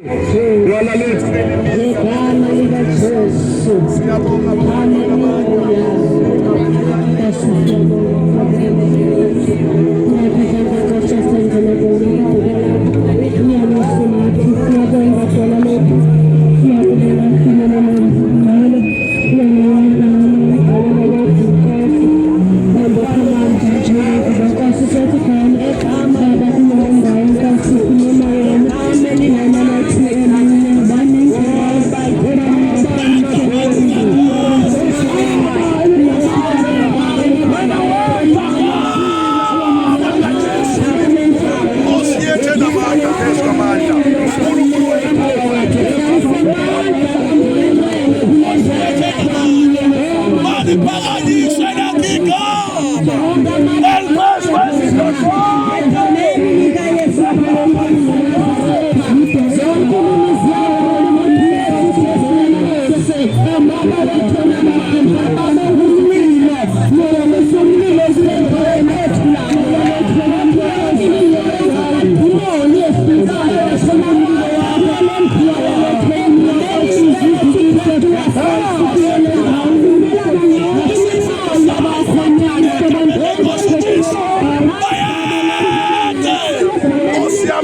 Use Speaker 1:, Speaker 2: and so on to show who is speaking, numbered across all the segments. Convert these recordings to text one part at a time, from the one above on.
Speaker 1: Walalethu
Speaker 2: Ngegama likaJesu.
Speaker 1: siyabonga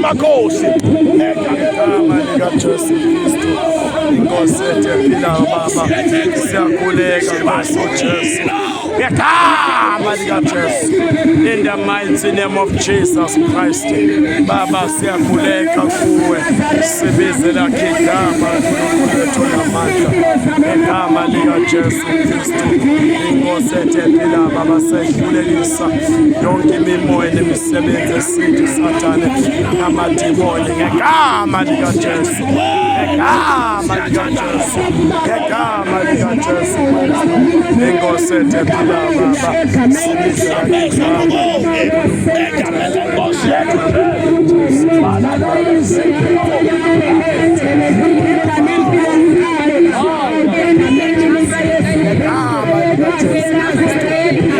Speaker 1: Makosi egama likaJesu Kristu inkosi etemphilayo baba siyakhuleka baso Jesu ngegama likaJesu in the mighty name of Jesus Christ baba siyakhuleka kuwe sibizela igama lethu lamandla ngegama likaJesu Kristu inkosi etemphilayo baba siyakhulekisa yonke imimoya nemisebenzi esithi Sathane amadimoni ngegama likaJesu ngegama likaJesu ngegama likaJesu inkosi etemphilayo baba sibizela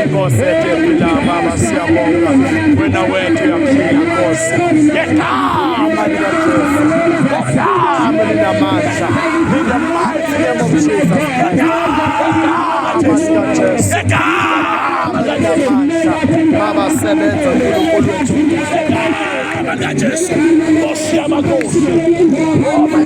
Speaker 1: inkosi etemphilayo baba siyabonga wena wethu yakhila inkosi ngegama likaJesu ngegama linamandla in the mighty name of Jesus ngegama linamandla baba sebenza uNkulunkulu wethu ngegama likaJesu Nkosi yamakhosi oh my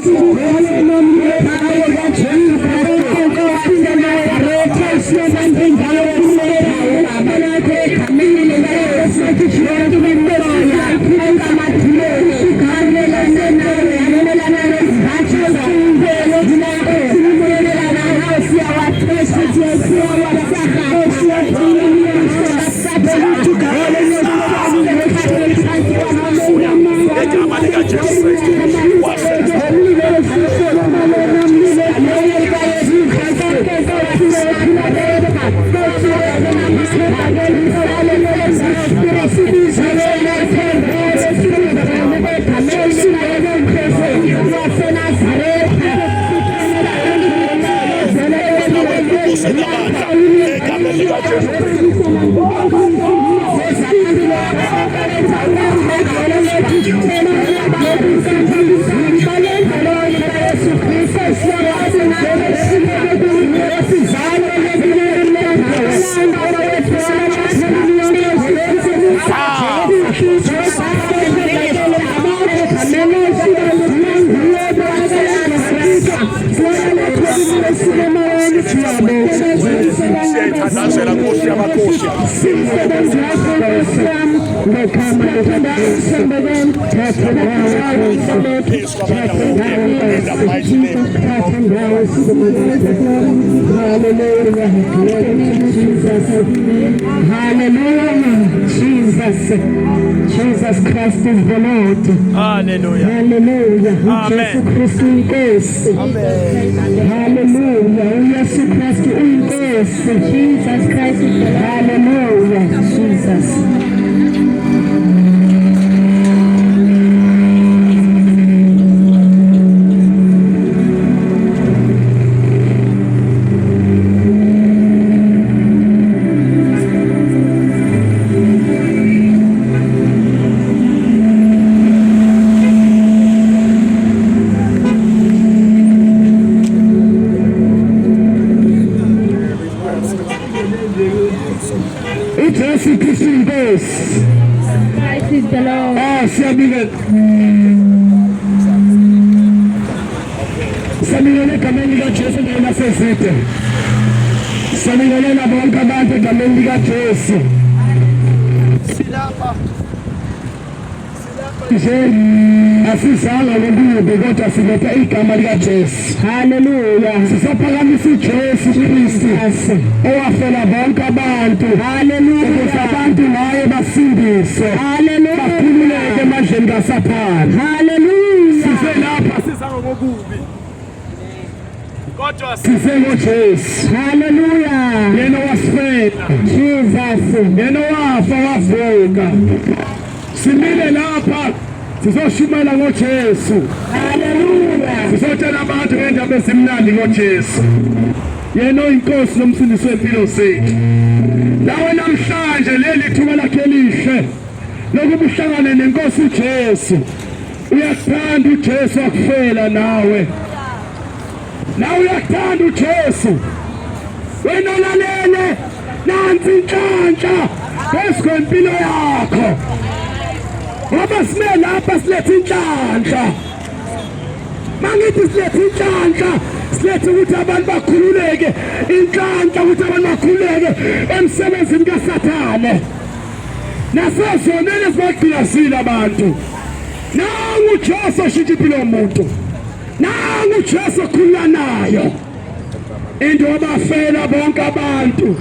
Speaker 1: Jesus Christ is the Lord. Hallelujah. Hallelujah.
Speaker 3: Amen.
Speaker 1: Jesus Christ is Amen. Hallelujah. Jesus Christ is Jesus Christ is the Hallelujah. Jesus. siyabingelela sabingelela egameni likaJesu nasezide sabingelela bonke abantu egameni likaJesu silapha nje asizanga ngokubi kodwa siletha igama likaJesu haleluya sisaphakamisa uJesu Kristu owafela bonke abantu haleluya ukuze abantu naye basindiswe haleluya bakhululeke emandleni kaSathane haleluya siselapha sizanga ngokubi kodwa sisengoJesu haleluya yena wasifela Jesus yena wafa wavuka simile lapha sizoshumayela ngoJesu haleluya sizotshela abantu ngendaba ezimnandi ngoJesu yena oyinkosi nomsindisi wempilo zethu nawe namhlanje leli thuba lakhe elihle lokuba uhlangane nenkosi uJesu uyathanda uJesu akufela nawe uyathanda uJesu wena lalele nansi inhlanhla kwempilo yakho ngoba sime lapha silethe inhlanhla mangithi silethe inhlanhla silethe ukuthi abantu bakhululeke inhlanhla ukuthi abantu bakhululeke emsebenzini kaSathane nasezoneni ezibagqilasile abantu nangu uJesu oshintsha impilo yomuntu nangu uJesu okhulula nayo into abafela bonke abantu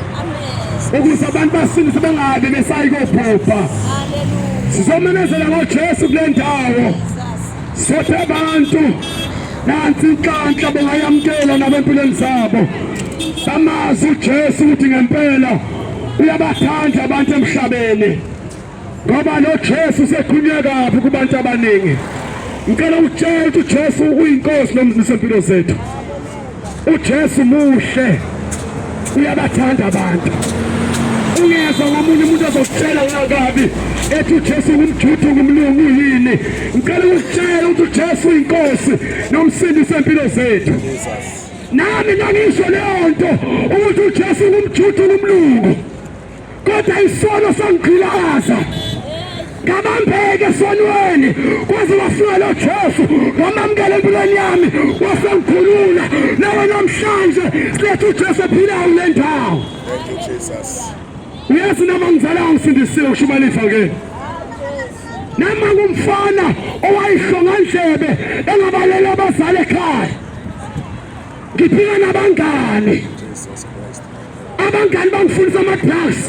Speaker 1: ukuze abantu basindiswe bengabe besayikobhubha sizomemezela ngoJesu kule ndawo sothe abantu nansi inhlanhla bengayamkela nabempilweni zabo bamazi uJesu ukuthi ngempela uyabathanda abantu emhlabeni ngoba lo Jesu sekhulunywa kabi kubantu abaningi ngicela ukutshela ukuthi uJesu uyinkosi nomzisi wempilo zethu uJesu muhle uyabathanda abantu ungezwa ngomunye umuntu azokutshela ngakabi ethi uJesu kumJuda kumlungu yini ngicela ukutshela ukuthi uJesu uyinkosi nomsindisi wempilo zethu nami nangisho leyo nto ukuthi uJesu kumJuda kumlungu kodwa isono sangigqilaza ngabambeke esonweni kwaze wafika lo Jesu wamamkela empilweni yami wasengikhulula nawe namhlanje silethe uJesu ephilayo le ndawo thank you Jesus uyazi nama ngizala ngisindisiwe ushumayela ifakeni nama ngumfana owayihlonga ndlebe engabalela abazali ekhaya ngiphika nabangani abangani bangifundisa ama-drugs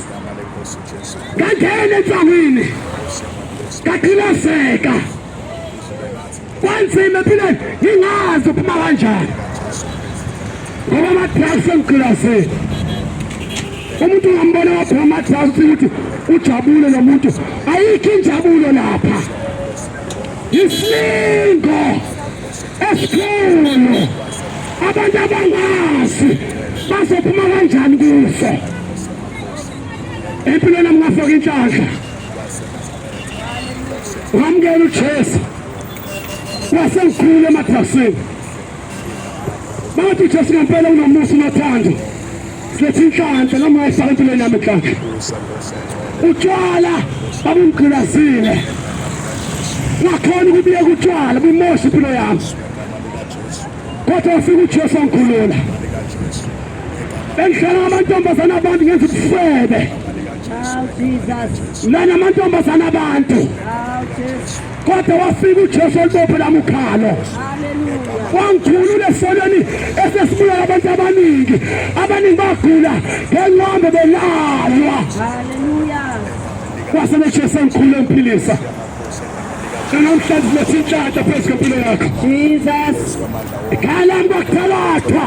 Speaker 1: ngangena entsangweni ngaqhilaseka kwanzima empilweni ngingazi uphuma kanjani ngoba ama-drugs engigqilasele umuntu ungambona waphuma ama-drugs ukuthi ujabule lo muntu ayikho injabulo lapha isilingo esikhulu abantu abangazi bazophuma kanjani kuso empilweni nami ngafaka inhlanhla ngamukela uJesu wasengikhulula emadrugsini bathi uJesu ngempela unomusa unothando silethe inhlanhla noma wayifaka empilweni yami inhlanhla utshwala babungqilazile ngakhona ukubiyeka utshwala bumosha impilo yami kodwa wafika uJesu wangikhulula bengihlala ngamantombazana abantu ngenza ubufebe lana amantombazana abantu kodwa wafika uJesu olibophe lami ukhalo wangikhulula esonweni esesibuya abantu abaningi bagula ngengqondo belalwa kwase noJesu engikhulula emphilisa namhlanje silethe inhlanhla phezu kwempilo yakho Jesus ikhalami kwakuthalathwa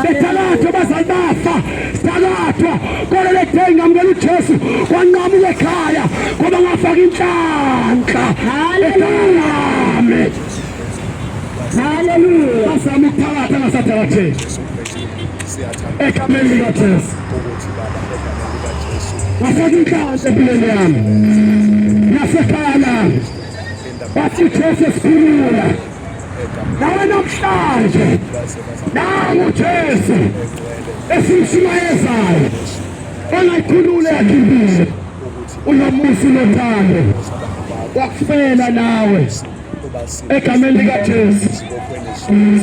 Speaker 1: bethalathwa bazali bafa sithalathwa kodwa le day ngamukela uJesu wanqamuka ekhaya ngoba ngafaka inhlanhla haleluya haleluya basami ukuthalatha ngasathalatheni egameni likaJesu ngafaka inhlanhla empilweni yami nasekhaya lami bathi uJesu esikhulula nawe namhlanje nangu uJesu esimshumayezayo ongayikhulula yakhe impilo unomusa unothando
Speaker 3: wakufela nawe egameni likaJesu.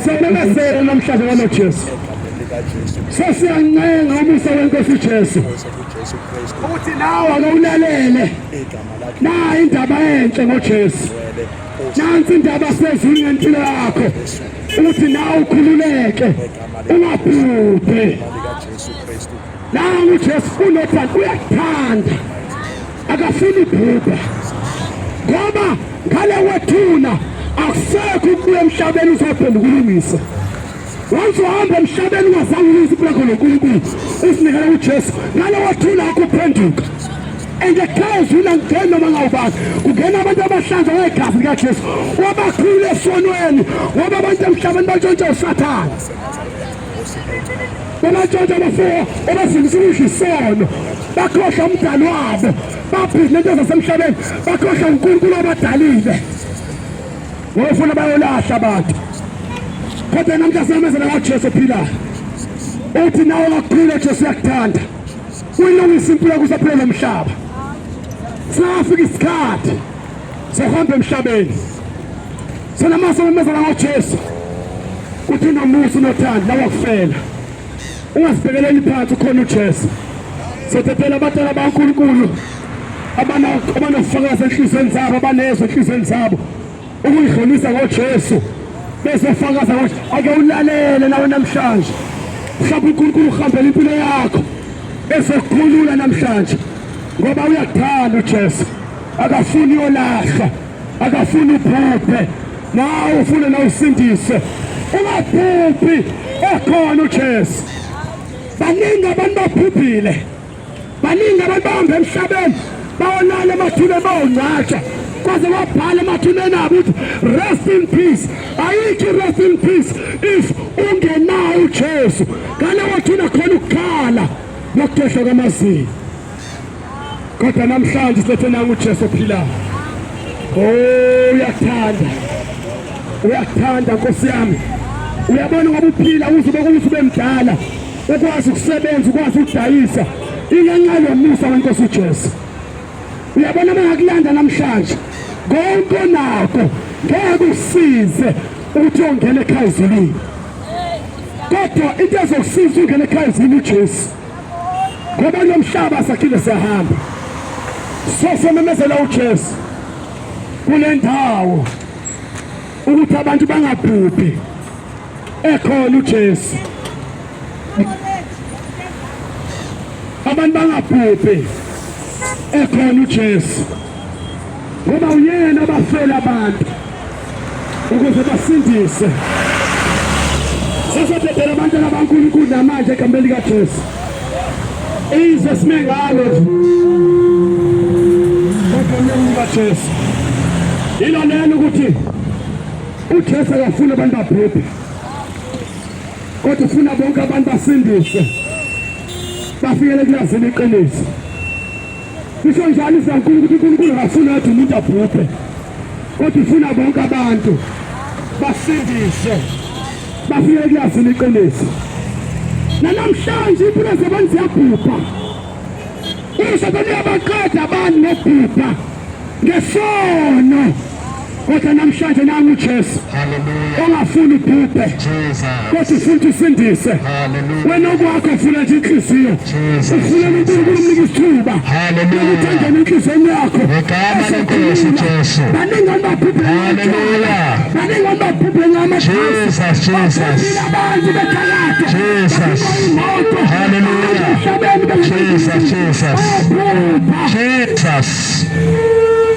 Speaker 3: Sememezela namhlanje ngalo Jesu. Sesiyancenga umusa wenkosi uJesu ukuthi nawe akawulalele na indaba enhle ngoJesu. Nansi indaba sezulu ngempilo yakho ukuthi nawe ukhululeke ungabhubhe. Nawe uJesu unothando, uyakuthanda, akafuni ibhubha ngoba ngale wethuna akusekho ukuya emhlabeni uzophenduka ukulungisa. Once uhamba emhlabeni ungazange ulungise impilo yakho noNkulunkulu usinikele uJesu, ngale wethuna akuphenduka. Engekhaya zula ngene noma ngawubani kungena abantu abahlanzwa ngegazi likaJesu wabakhulu esonweni ngoba abantu emhlabeni batshontsha uSathane. Babatshontsha abafo abazingisa isono, bakhohlwa umdali wabo, baphila into zasemhlabeni, bakhohlwa uNkulunkulu abadalile. Ngofuna bayolahla abantu. Kodwa namhla siyamezela ngoJesu ophilayo. Uthi nawe ngakuphila Jesu uyakuthanda. Uyilungisa impilo yakho usaphila nomhlaba. Safika isikhathi sohamba emhlabeni. Sonamasa memezela ngoJesu. Uthi unomusa unothando nawakufela. Ungasibhekeleli phansi ukhona uJesu. Sothethela abatala baNkulunkulu abanofakaza enhlizweni zabo, abanezwe enhlizweni zabo ukuyidlulisa ngoJesu. Bese fakaza ukuthi ake ulalele nawe namhlanje. Mhlawumbe uNkulunkulu uhambela impilo yakho bese kukhulula namhlanje ngoba uyakuthanda uJesu. Akafuni yolahla, akafuni ubhubhe. Nawe ufuna na usindise, ungabhubhi, ekhona uJesu. Baningi abantu babhubhile, baningi abantu bahamba emhlabeni bawonala emathuneni bawonqatsha kwaze wabhala emathuneni abo ukuthi rest in peace. Ayikho rest in peace if ungenayo uJesu. Ngale wathuna khona ukukhala nokutoshwa kwamazinyo. Kodwa namhlanje silethe nangu uJesu ophilayo. Oh, uyakuthanda, uyakuthanda Nkosi yami. Uyabona ngoba uphila ube mdala, ukwazi ukusebenza, ukwazi ukudayisa ingenxa yomusa weNkosi uJesu. Uyabona bengakulanda namhlanje konke onakho ngeke usize ukuthi ungene ekhaya ezulwini. Kodwa into ezokusiza ungene ekhaya ezulwini uJesu ngoba lo mhlaba sakhile siyahamba. Somemezela uJesu kule ndawo ukuthi abantu bangabhubhi, ekhona uJesu. Abantu bangabhubhi, ekhona uJesu ngoba uyena abafela abantu ukuze basindise. Sesethethela abantu abankulunkulu namanje egameni likaJesu. Izwe sime ngalo egameni likaJesu. Ilo lelo ukuthi uJesu akafuna abantu babhubhe, kodwa ufuna bonke abantu basindise, bafikele kulazini iqiniso. Isho njalo isankulu ukuthi uNkulunkulu akafuna ukuthi umuntu abhubhe, kodwa ufuna bonke abantu basindise, bafikele kulazini iqiniso. Namhlanje impilo zabantu ziyabhubha. Usathane uyabaqeda abantu ngokubhubha ngesono. Kodwa namhlanje nangu uJesu ongafuni ubhubhe, kodwa ufuna usindise. Wena okwakho ufuna nje inhliziyo, ufuna uNkulunkulu umnike isithuba ukuthi angene enhliziyweni yakho. Baningi ababhubhe, baningi ababhubhe ngamaJesu. Abantu bephakathi,
Speaker 4: Jesus.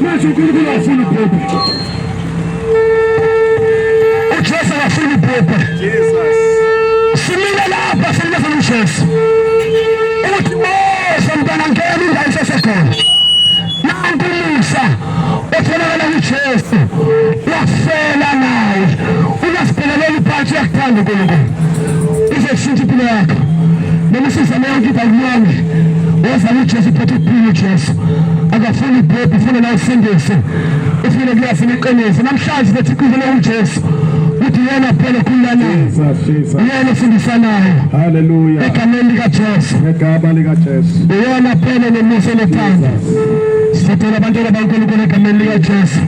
Speaker 3: manje uNkulunkulu afuna ubhubhe.
Speaker 4: uJesu akafuni ubhubhe. Simile lapha simele uJesu ukuthi mose mntwana ngeke indawo sesekhona. Nanku Musa otholakala uJesu wafela nawe, ungasibhekelela phansi, uyakuthanda uNkulunkulu, uzoshintsha impilo yakho. Noma usizame yonke ibhayibheli wazama uJesu phethe ukuphila uJesu. Akafuni ubhubhe, ufuna na usindise, ufuna kuyafuna iqiniso. Namhlanje bethi kuphela uJesu ukuthi yena phela kulana, yena ufundisanayo.
Speaker 3: Hallelujah.
Speaker 4: Egameni likaJesu,
Speaker 3: egama likaJesu.
Speaker 4: yena phela nomusa nothando. Sicela abantwana baNkulunkulu egameni likaJesu.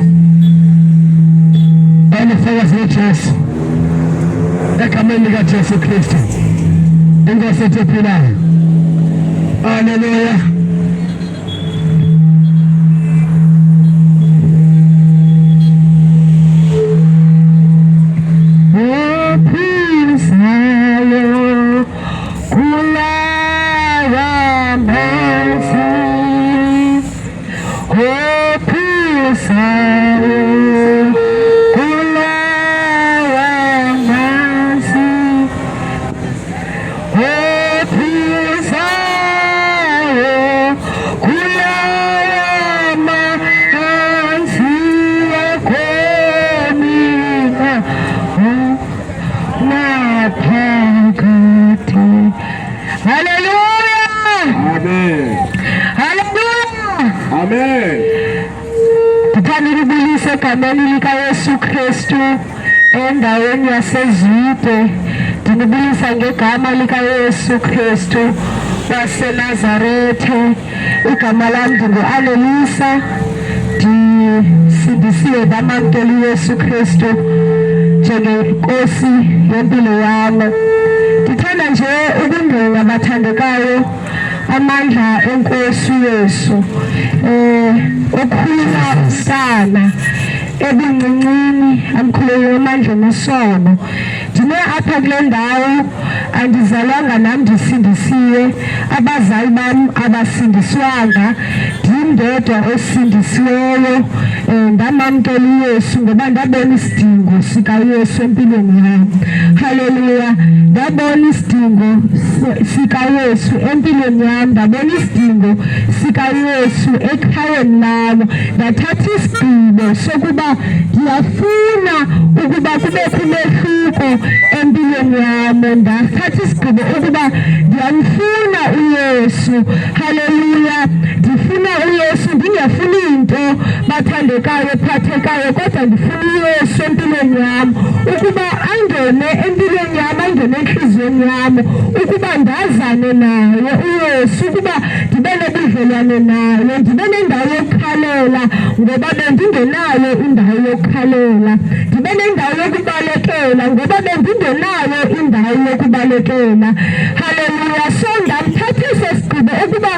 Speaker 4: Bayifakazi yeJesu. Egameni likaJesu Kristu. Inkosi ephilayo. Hallelujah.
Speaker 2: Egameni likaYesu Kristu endaweni yaseZwide ndinibulisa ngegama likaYesu Kristu waseNazarethe. Igama lam ndingu-Alelisa, ndisindisiwe ndamamkela uYesu Kristu njengenkosi yempilo yam. Ndithanda nje ukungqina bathandekayo amandla enkosi Yesu okhulula umntana ebuncincini amkhulule emandleni esono. Ndime apha kule ndawo, andizalwanga nam ndisindisiwe, abazali bam abasindiswanga, ndim ndedwa osindisiweyo. Ndamamkela uYesu ngoba ndabona isidingo sikaYesu empilweni yam. Haleluya. Ndabona isidingo sikaYesu empilweni yam, ndabona isidingo sikaYesu ekhayeni labo. Ndathatha isigqibo sokuba ndiyafuna ukuba kubekho umehluko empilweni yam. Ndathatha isigqibo ukuba ndiyamfuna uYesu. Haleluya. Ndifuna uYesu, ndingafuni into bathandekayo ephathekayo, kodwa ndifuna uYesu empilweni yam, ukuba angene empilweni yam, angene enhliziyweni yam, ukuba ndazane naye uYesu, ukuba ndibe nobudlelwane naye, ndibe nendawo yokukhalela ngoba bendingenayo indawo yokukhalela, ndibe nendawo yokubalekela ngoba bendingenayo indawo yokubalekela. Haleluya. So ndamthathisa isigqibo ukuba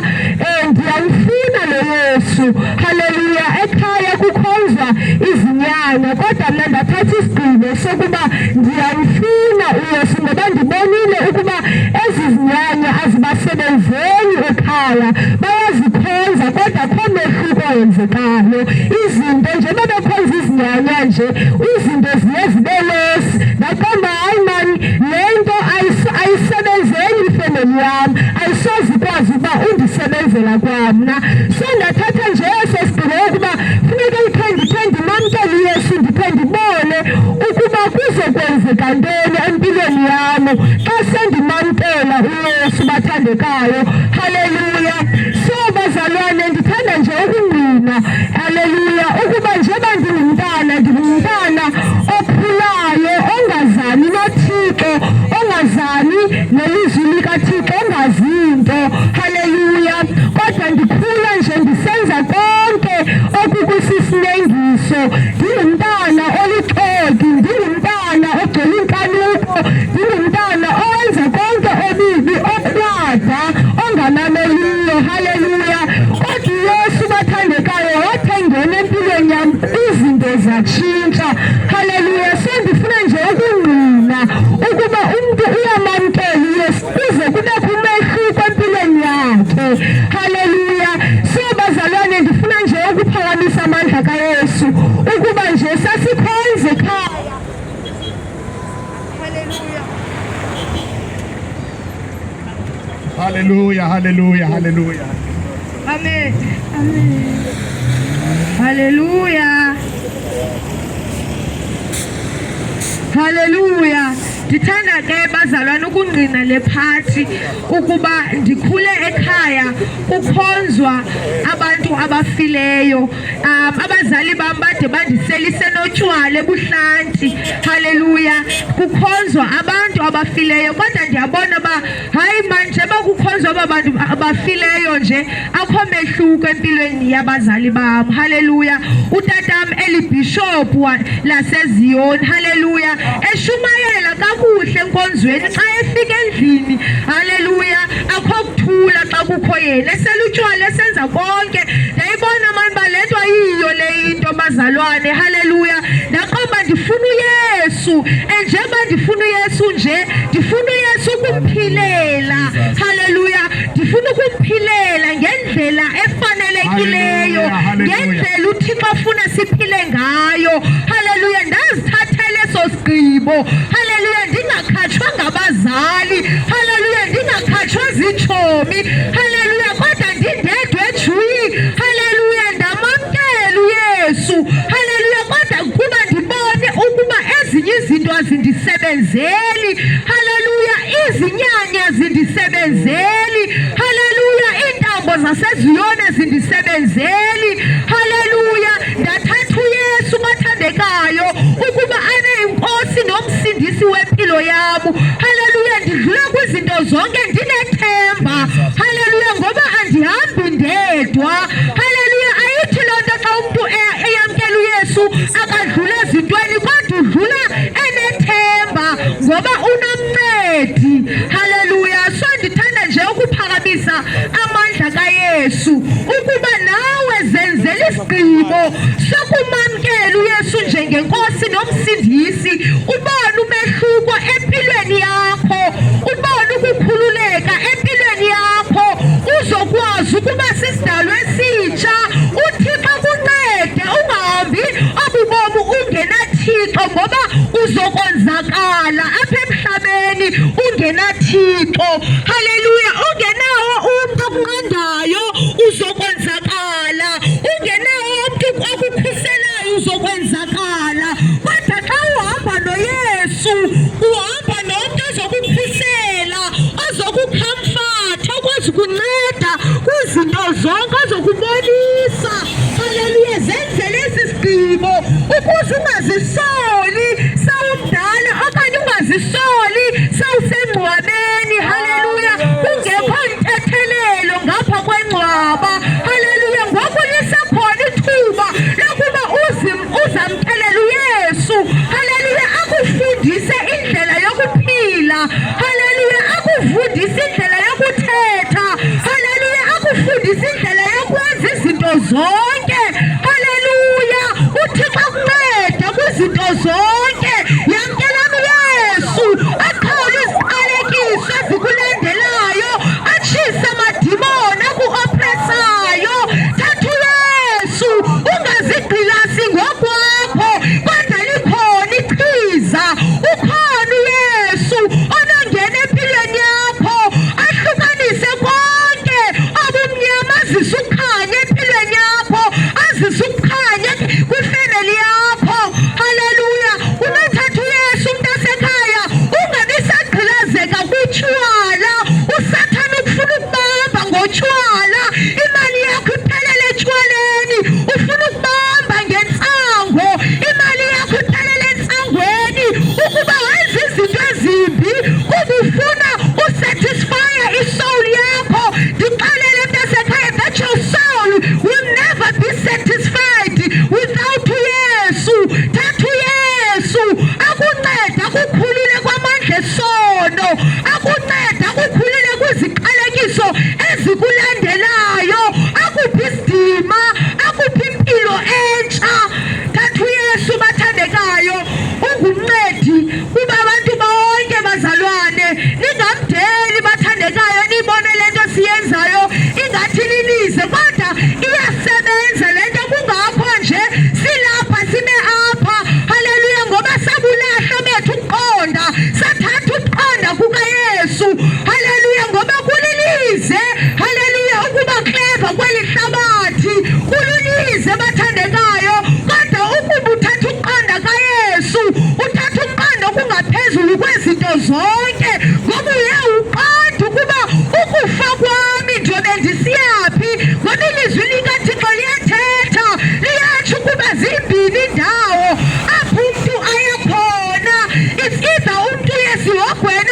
Speaker 2: ndiyamfuna lo Yesu. Haleluya. Ekhaya kukhonzwa izinyanya, kodwa mna ndathatha isigqibo sokuba ndiyamfuna uYesu ngoba ndibonile ukuba ezi zinyanya azibasebenzeli ekhaya, bayazikhonza kodwa kho mehluko wenzekayo. Izinto nje bebekhonza izinyanya nje, izinto ziye zibe lesi. Ndaqomba hayi mani, le nto ayisebenzeli ifemeli yam, ayisoze ikwazi ukuba undisebenzela kwamna. So ndathatha nje eso sigqibo ukuba funeka ndiphe ndimamkele uYesu, ndiphe ndibone ukuba kuzokwenzeka ntoni empilweni yam xa sendimamkela uYesu bathandekayo. Haleluya. So bazalwane, ndithanda nje ukungqina, haleluya, ukuba njengoba ndingumntana okhulayo, ongazani noThixo, ongazani nelizwi likaThixo, ongazinto. Haleluya. Kodwa ndikhula nje ndisenza konke okukusisinengiso, ndingumntana oluxoki, ndingumntana ogcwele inkanuko, ndingumntana owenza konke obibi, okrwada, ongamameliyo. Haleluya. Kodwa uYesu bathandekayo wathi engena empilweni yam izinto zatshintsha. Haleluya. So ndifuna nje ukungqina ukuba umntu uyamamkela uYesu kuze kubekho umehluko empilweni yakhe. Haleluya. So bazalwane, ndifuna nje ukuphakamisa amandla kaYesu ukuba nje sasikhonze ekhaya.
Speaker 3: Hallelujah, hallelujah, hallelujah.
Speaker 2: Amen. Amen. Hallelujah. Hallelujah. Ndithanda ke bazalwane ukungqina le phathi ukuba ndikhule ekhaya kukhonzwa abantu abafileyo. Abazali bam bade bandiselise notywala ebuhlanti. Haleluya. Kukhonzwa abantu abafileyo, kodwa ndiyabona uba hayi manje bakukhonzwa aba bantu abafileyo nje akho mehluko empilweni yabazali bam. Haleluya. Utatam elibhishophu laseZiyoni, haleluya, eshumayela kakuhle enkonzweni xa efika endlini, haleluya, akho kuthula xa kukho yena, eselutshwala esenza konke. Ndayibona mani le nto ayiyo le into bazalwane, haleluya. Ndaqomba ndifuna uYesu, njengoba ndifuna uYesu nje ndifuna uYesu ukumphilela, haleluya, ndifuna ukumphilela ngendlela efanelekileyo, ngendlela uThixo afuna siphile ngayo, haleluya. Ndazithathela eso sigqibo, haleluya, ndingakhatshwa ngabazali, haleluya, ndingakhatshwa zitshomi, haleluya, kodwa ndindedwa ejuyi, haleluya, ndamamkela uYesu, haleluya, kodwa kuba ndibone ukuba ezinye izinto azindisebenzeli, haleluya, izinyanya zindisebenzeli, haleluya, iintambo zaseZiyoni zindisebenzeli, haleluya. Ndathatha uYesu bathandekayo ukuba abe yinkosi nomsindisi wempilo yam, haleluya. Ndidlula kwizinto zonke ndinethemba, haleluya, ngoba andihambi ndedwa, haleluya. Ayithi loo nto xa umntu eyamkela uYesu akadlula ezintweni, kodwa udlula enethemba ngoba unomncedi, haleluya. So ndithanda nje ukuphakamisa amandla kaYesu ukuba nawe zenzele isigqibo sokumamkela uYesu njengenkosi nomsindisi, ubone umehluko empilweni yakho, ubone ukukhululeka empilweni yakho, uzokwazi ukuba sisidalwa esitsha. uThixo kuncede ungahambi obubomi ungenaThixo, ngoba uzokonzakala apha emhlabeni ungenaThixo, haleluya. Ungenawo umntu okunqandayo uzokonzakala, ungenawo umntu okukhuselayo uzokonzakala, kodwa xa uhamba noYesu uhamba nomntu ozokukhusela, ozokukhamfatha, okwazi ukunceda kwizinto zonke, ozokubonisa, haleluya. Zenzele esi sigqibo ukuze ungazisoli sawumdala okanye ungazisoli sawusengcwabeni, haleluya, kungekho ntethelelo ngapha kwengcwaba, haleluya. Ngoku lisekhona ithuba lokuba uzamkelela uYesu, haleluya, akufundise indlela yokuphila, haleluya, akufundise indlela yokuthetha, haleluya, akufundise indlela yokwenza izinto zonke, haleluya. uThixo akuncede kwizinto zonke. Yamkelani uYesu, aqhawule iziqalekiso ezikulandelayo, atshise amadimoni akuopresayo. Thatha uYesu, ungazigqilasi ngokwakho, kodwa likhona ichiza, ukhona uYesu onongena empilweni yakho ahlukanise konke obumnyama, azise ukhanya empilweni yakho, azise ukhanya kwifemeli yakho, haleluya. Ungathatha uYesu mntasekhaya, ungabi sagqilazeka kutshwala. uSathane ufuna ukubamba ngotshwala, imali yakho iphelele etshwaleni. Ufuna ukubamba ngentsango, imali yakho iphelele entsangweni, ukuba wenza izinto ezimbi, kuba ufuna usatisfya isoul yakho. Ndixelele mntasekhaya that your soul will never be satisfied without uYesu. Thatha uYesu, akunceda akukhulule kwamandla esono, akunceda akukhulule kwiziqalekiso ezikulandelayo, akuphi isidima, akuphi impilo entsha. Thatha uYesu bathandekayo, ungumncedi kuba abantu bonke bazalwane. Ningamdeli bathandekayo, nibone le nto siyenzayo ingathi lilize, kodwa iyasebenza le nto. Kungapho nje silapha sime apha, haleluya, ngoba sabulahla bethu ukuqonda, sathatha ukuqonda kukaYesu, haleluya, ngoba kulilize, haleluya, ukuba clever kweli hlabathi, kulilize bathandekayo, kodwa ukuba uthatha ukuqonda kaYesu, uthatha ukuqonda okungaphezulu kwezinto zonke, ngoba uye uqonda ukuba ukufa kwami njobe ndisiyaphi, ngoba ilizwi likaThixo liyathetha, liyatsho ukuba zimbini indawo apho umntu aya khona. It's either umntu uyesihogweni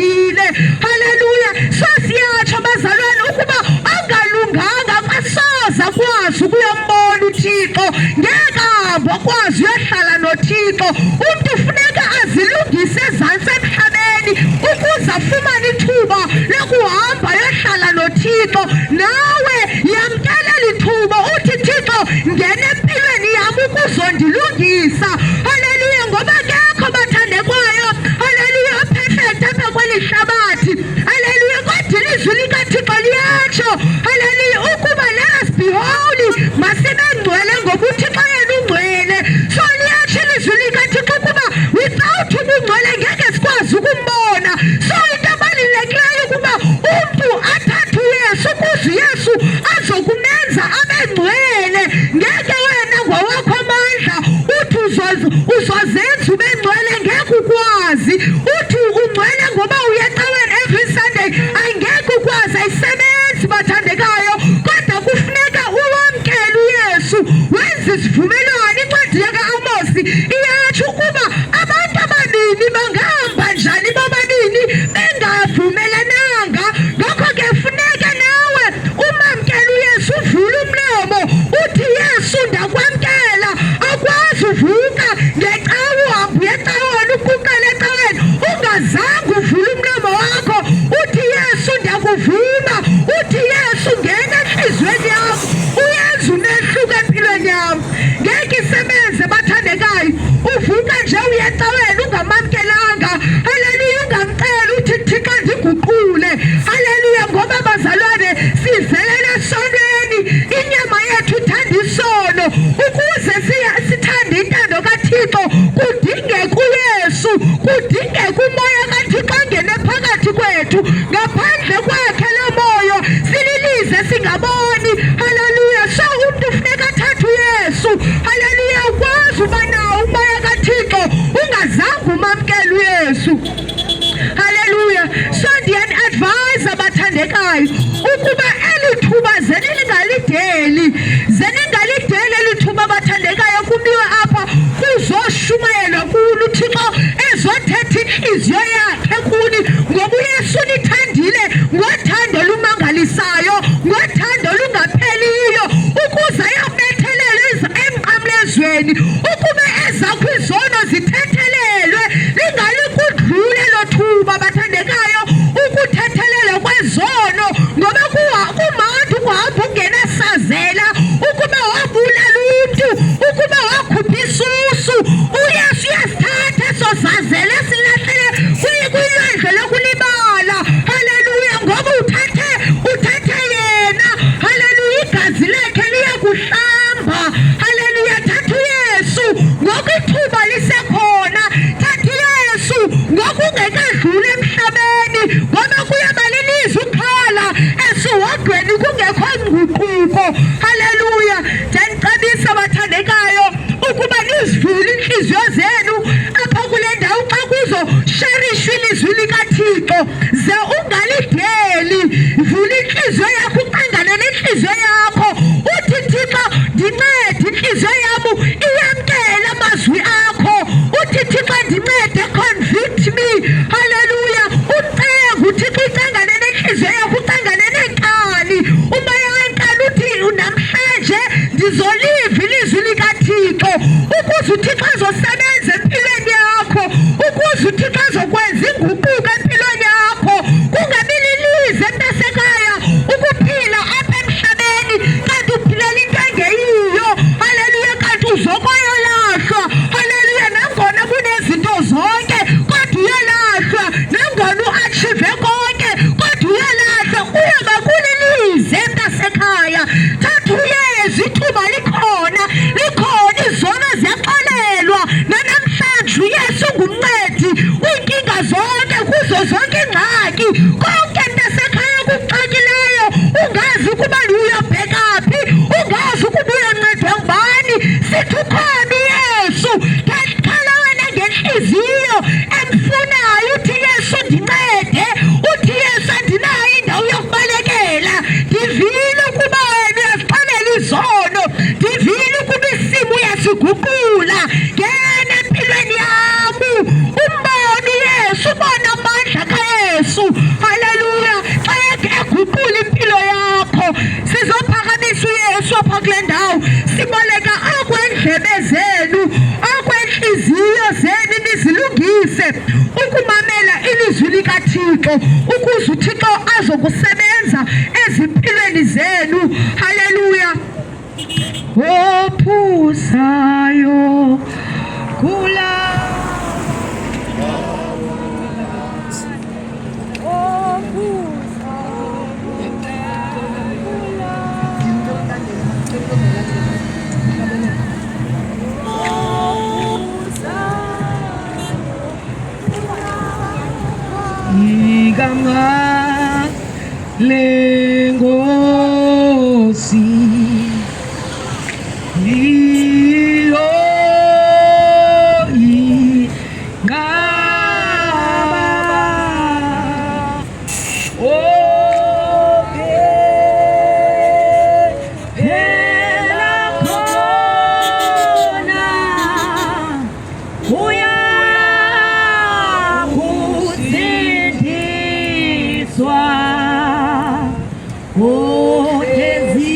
Speaker 2: ulungile. Haleluya. So siyatsho bazalwane ukuba angalunganga akasoze akwazi ukuyambona uThixo, ngeke ahambe akwazi uyohlala noThixo. Umntu funeka azilungise ezantsi emhlabeni ukuze afumane ithuba lokuhamba ayohlala noThixo. Nawe yamkela lithuba uthi Thixo, ngena empilweni yam ukuzondilungisa. Haleluya. Ngoba kekho bathandekwayo, haleluya, perfect apha kweli hlabathi. Haleluya. Kodwa ilizwi likaThixo liyatsho, haleluya, ukuba let us be holy, masibe ngcwele ngoba uThixo yena ungcwele. So liyatsho ilizwi likaThixo ukuba without ubungcwele ngeke sikwazi ukumbona. So into ebalulekileyo ukuba umntu athathe uYesu ukuze uYesu azokumenza abe ngcwele. Ngeke wena ngowakho amandla uthi uzozenza ube ngcwele, ngeke ukwazi. Uthi ungcwele ngoba uya ecaweni every Sunday, ayingeke ukwazi, ayisebenzi bathandekayo. Kodwa kufuneka uwamkele uYesu, wenze isivumelwano. Incwadi yaka-Amosi iyatsho ukuba abantu ababini bangahamba njani bobabini bengavumelananga. Ngakho ke funeka nawe umamkele uYesu, uvule umlomo uthi Yesu ndakwamkela. Akwazi uvuka ngecawe uhambe uye ecaweni, ukuqala ecaweni ungazange uvule umlomo wakho uthi Yesu ndakuvuma, uthi Yesu ngena enhliziyweni yam, uyenze umehluko empilweni yam. Ngeke isebenze bathandekayo uvuka nje uye ecaweni ungamamkelanga. Haleluya. Ungamcela uthi Thixo ndiguqule. Haleluya. Ngoba bazalwane sizelela esonweni, inyama yethu ithanda isono. Ukuze sithande intando kaThixo kudingeka uYesu, kudingeka umoya kaThixo angene phakathi kwethu. Ngaphandle kwakhe lo moya sililize singaboni. Haleluya. So umntu funeka athathe uYesu. Haleluya. Ukwazi uba nawo umoya kaThixo ungazange umamkele uYesu. Haleluya. So ndiyani-advise abathandekayo ukuba eli thuba zeningalideli eli thuba bathandekayo kubiwe apha kuzoshumayelwa kulo uThixo ezothetha inhliziyo yakhe kuni. Ngoba uYesu nithandile ngothando olumangalisayo, ngothando olungapheliyo, ukuze ayobethelelwa emnqamlezweni, ukuba ezakho izono zithethelelwe. Lingalikudlule lo thuba bathandekayo ukuthethelelwa kwezono, ngoba kumandi ukuhamba ungenasazela, ukuba wabulala umntu, ukuba wakhupha isusu. uYesu uyasithatha eso sazela silahlele kwilwandle lokulibala. Haleluya. Ngoba uthathe yena. Haleluya. Igazi lakhe liyakuhlamba. Haleluya. Thatha uYesu ngoku ithuba lisekhona. Thatha uYesu ngoku ungekadluli emhlabeni, ngoba kuyaba lilizwi ukhala esihodweni kungekho nguquko. Haleluya. Ndiyacebisa bathandekayo ukuba nizivule inhliziyo zenu apha kule ndawo xa kuzosherishwa ilizwi likaThixo, ze ungalideli. Vula inhliziyo yakho, ucangane nenhliziyo yakho, uthi Thixo ndincede, inhliziyo yam iyamkela amazwi akho. Uthi Thixo ndincede, convict me. Haleluya. Ucenga uThixo, ucangane nenhliziyo yakho, ucangane nenkani. Umoya wenkani uthi namhlanje ndizoliva ilizwi likaThixo, ukuze uThixo azosebenza empilweni yakho, ukuze uThixo azokwenza inguquko empilweni yakho. Kungabi lilize mntasekhaya ukuphila apha emhlabeni kanti uphilela into engeyiyo. Haleluya. Kanti uzokoyolahlwa. Haleluya. Nangona kunezinto zonke kodwa uyolahlwa. Nangona uachieve konke kodwa uyolahlwa. Uyaba kulilize mntasekhaya. Thatha uYesu, ithuba likhona, izono ziyaxolelwa. Nanamhlanje uYesu ungumncedi kwiinkinga zonke, kuzo zonke iingxaki. Konke mntasekhaya kukuxakileyo, ungazi ukuba uyobheka phi, ungazi ukuba uyoncedwa ngubani. Sithi ukhona uYesu. Khala wena ngenhliziyo emfunayo, uthi Yesu ndincede, uthi Yesu andinayo indawo yokubalekela. Ndivile ukuba wena uyazixelela izono, ndivile ukuba isimo uyasiguqula. Ngena empilweni yam, umbone uYesu, ubone amandla kaYesu. ufunde ukumamela ilizwi likaThixo ukuze uThixo azokusebenza ezimpilweni zenu. Haleluya. Ophuzayo kula igama lengosi liyo igama phela khona uyakusindiswa othezi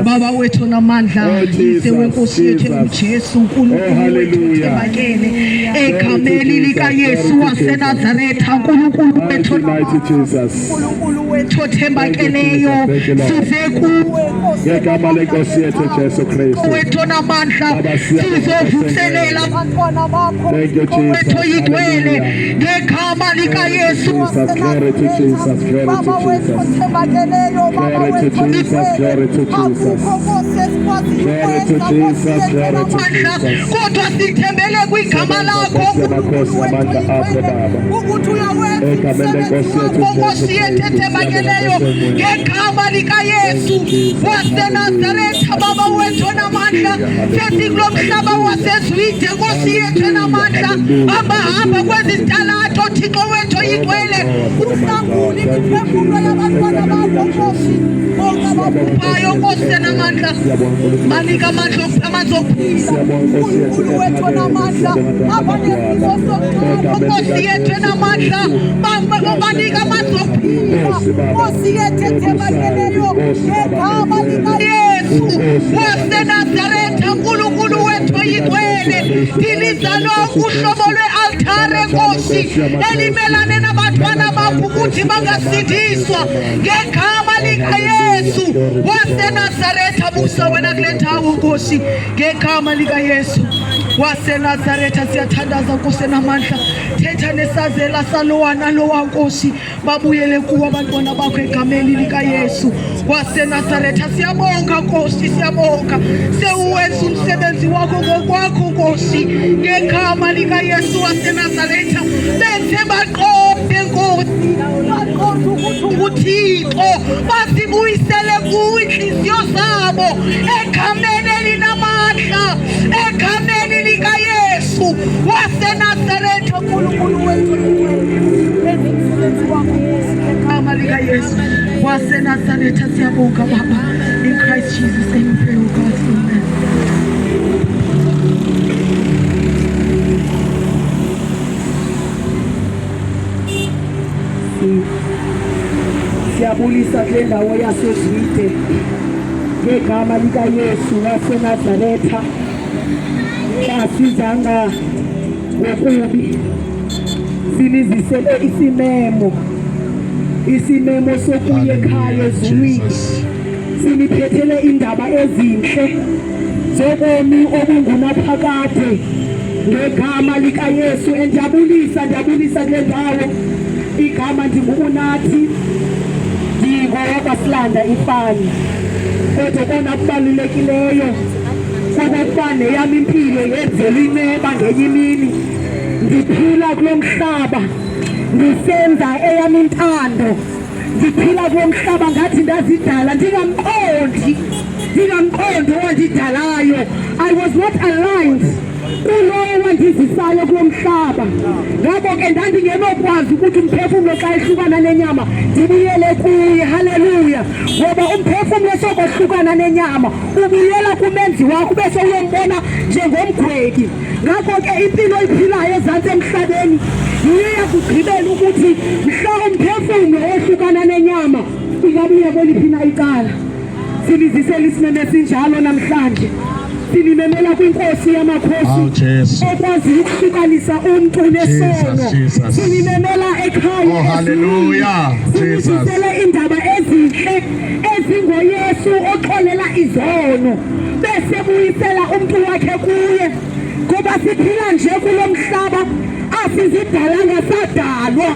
Speaker 2: Baba wethu namandla yise wenkosi yethu uJesu uNkulunkulu wethu thembakele egameni lika Yesu waseNazaretha uNkulunkulu wethu uNkulunkulu wethu thembakeleyo size kuwe
Speaker 3: ngegama lenkosi yethu Jesu Kristu
Speaker 2: wethu namandla sizovuselela abantwana bakho wethu yigcwele ngegama lika Yesu
Speaker 3: glory to Jesus, glory
Speaker 2: Baba wethu
Speaker 3: to Jesus,
Speaker 2: thembakeleyo Baba
Speaker 3: glory to
Speaker 2: wethu
Speaker 3: Jesus, glory to Jesus, glory to Jesus, glory to Jesus.
Speaker 2: kodwa sithembele kwigama lakho ukuthi uyawenza inkosi yethu ethembakeleyo ngegama lika Yesu waseNazaretha. Baba wethu namandla sethi kulo mhlaba wasezwide nkosi yethu namandla abahamba kwezintalato Thixo wethu yigcwele uhlangule imiphefumulo yabantwana bakho Nkosi ongababhubhayo Nkosi namandla banika amandla amazophila uNkulunkulu wethu namandla abanemfiso sokuqala Nkosi yethu namandla banika amazophila Nkosi yethu ethembakeleyo ngegama lika Yesu waseNazaretha. uNkulunkulu wethu yigcwele dilizalo uhlobo lwe-altar ibhare Nkosi elimelane nabantwana bakho ukuthi bangasindiswa ngegama likaYesu waseNazaretha. Busa wena kule ndawo Nkosi ngegama likaYesu waseNazaretha. Siyathandaza Nkosi namandla, thetha nesazela salowa nalowa Nkosi, babuyele kuwo abantwana bakho egameni likaYesu waseNazaretha. Siyabonga Nkosi, siyabonga sewuwenza umsebenzi wakho ngokwakho Nkosi ngegama likaYesu waseNazaretha. Benze baqonde Nkosi, baqonde ukuthi uThixo, basibuyisele kuwe inhliziyo zabo egameni elinamandla, egameni likaYesu waseNazaretha. uNkulunkulu wethu benze umsebenzi wakho ngegama likaYesu waseNazaretha. Siyabonga Baba, in Christ Jesus name we pray, oh God, amen.
Speaker 3: Siyabulisa kule ndawo yaseZwide ngegama likaYesu waseNazaretha. Asizanga ngokubi, sinizisele isimemo sokuya ekhaya ezulwini. Siniphethele indaba ezinhle zobomi obungunaphakade ngegama likaYesu. Ndiyabulisa kule ndawo. Igama ndinguNathi, ndingowakwaSilanda Ifani. Kodwa kona kubalulekileyo kokuba neyam impilo yenzelwe ineba ngenye imini. Ndiphila kulo mhlaba ndisenza eyam intando, ndiphila kulo mhlaba ngathi ndazidala ndingamqondi owandidalayo. I was not aligned kulowo wandizisayo kulo mhlaba. Ngabo ke ndandingenokwazi ukuthi umphefumlo xa ehlukana nenyama ndibuyele kuye. Haleluya. Ngoba umphefumlo sokohlukana nenyama ubuyela kumenzi wakho bese uyombona njengomgwedi. Ngakho ke impilo oyiphilayo ezantsi emhlabeni yiya kugqibela ukuthi mhla umphefumlo ohlukana nenyama ingabuye kweliphina icala. Silizisela isimeme sinjalo namhlanje. Silimemela kwinkosi yamakhosi ekwazi ukuhlukanisa umntu nesono. Silimemela ekhaya.
Speaker 1: Hallelujah.
Speaker 3: Silisele indaba ezinhle ezingoYesu oxolela izono bese buyisela umntu wakhe kuye. Ngoba siphila nje kulo mhlaba asizidalanga sadalwa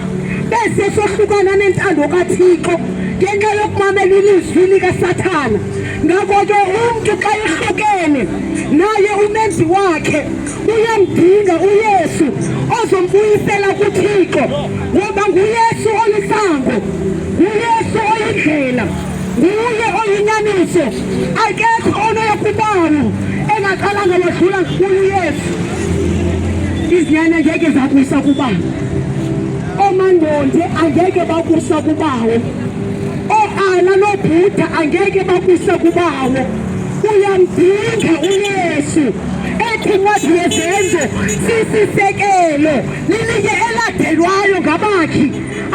Speaker 3: bese sohlukana nentando kaThixo ngenxa yokumamela ilizwi likaSathana. Ngakho ke umntu xa ehlukene naye umenzi wakhe uyamdinga uYesu ozombuyisela kuThixo, ngoba nguYesu olisango, nguYesu oyindlela, nguye oyinyaniso. Akekho onoyakubayo engaqalanga wadlula kuYesu. Izinyanya ngeke zakusa kubawo, oMangonde angeke bakusa kubawo, o-Ana noBhuda angeke bakusa kubawo. Uyamdinga uYesu. Ethi incwadi yezenzo sisisekelo lilinye eladelwayo ngabakhi.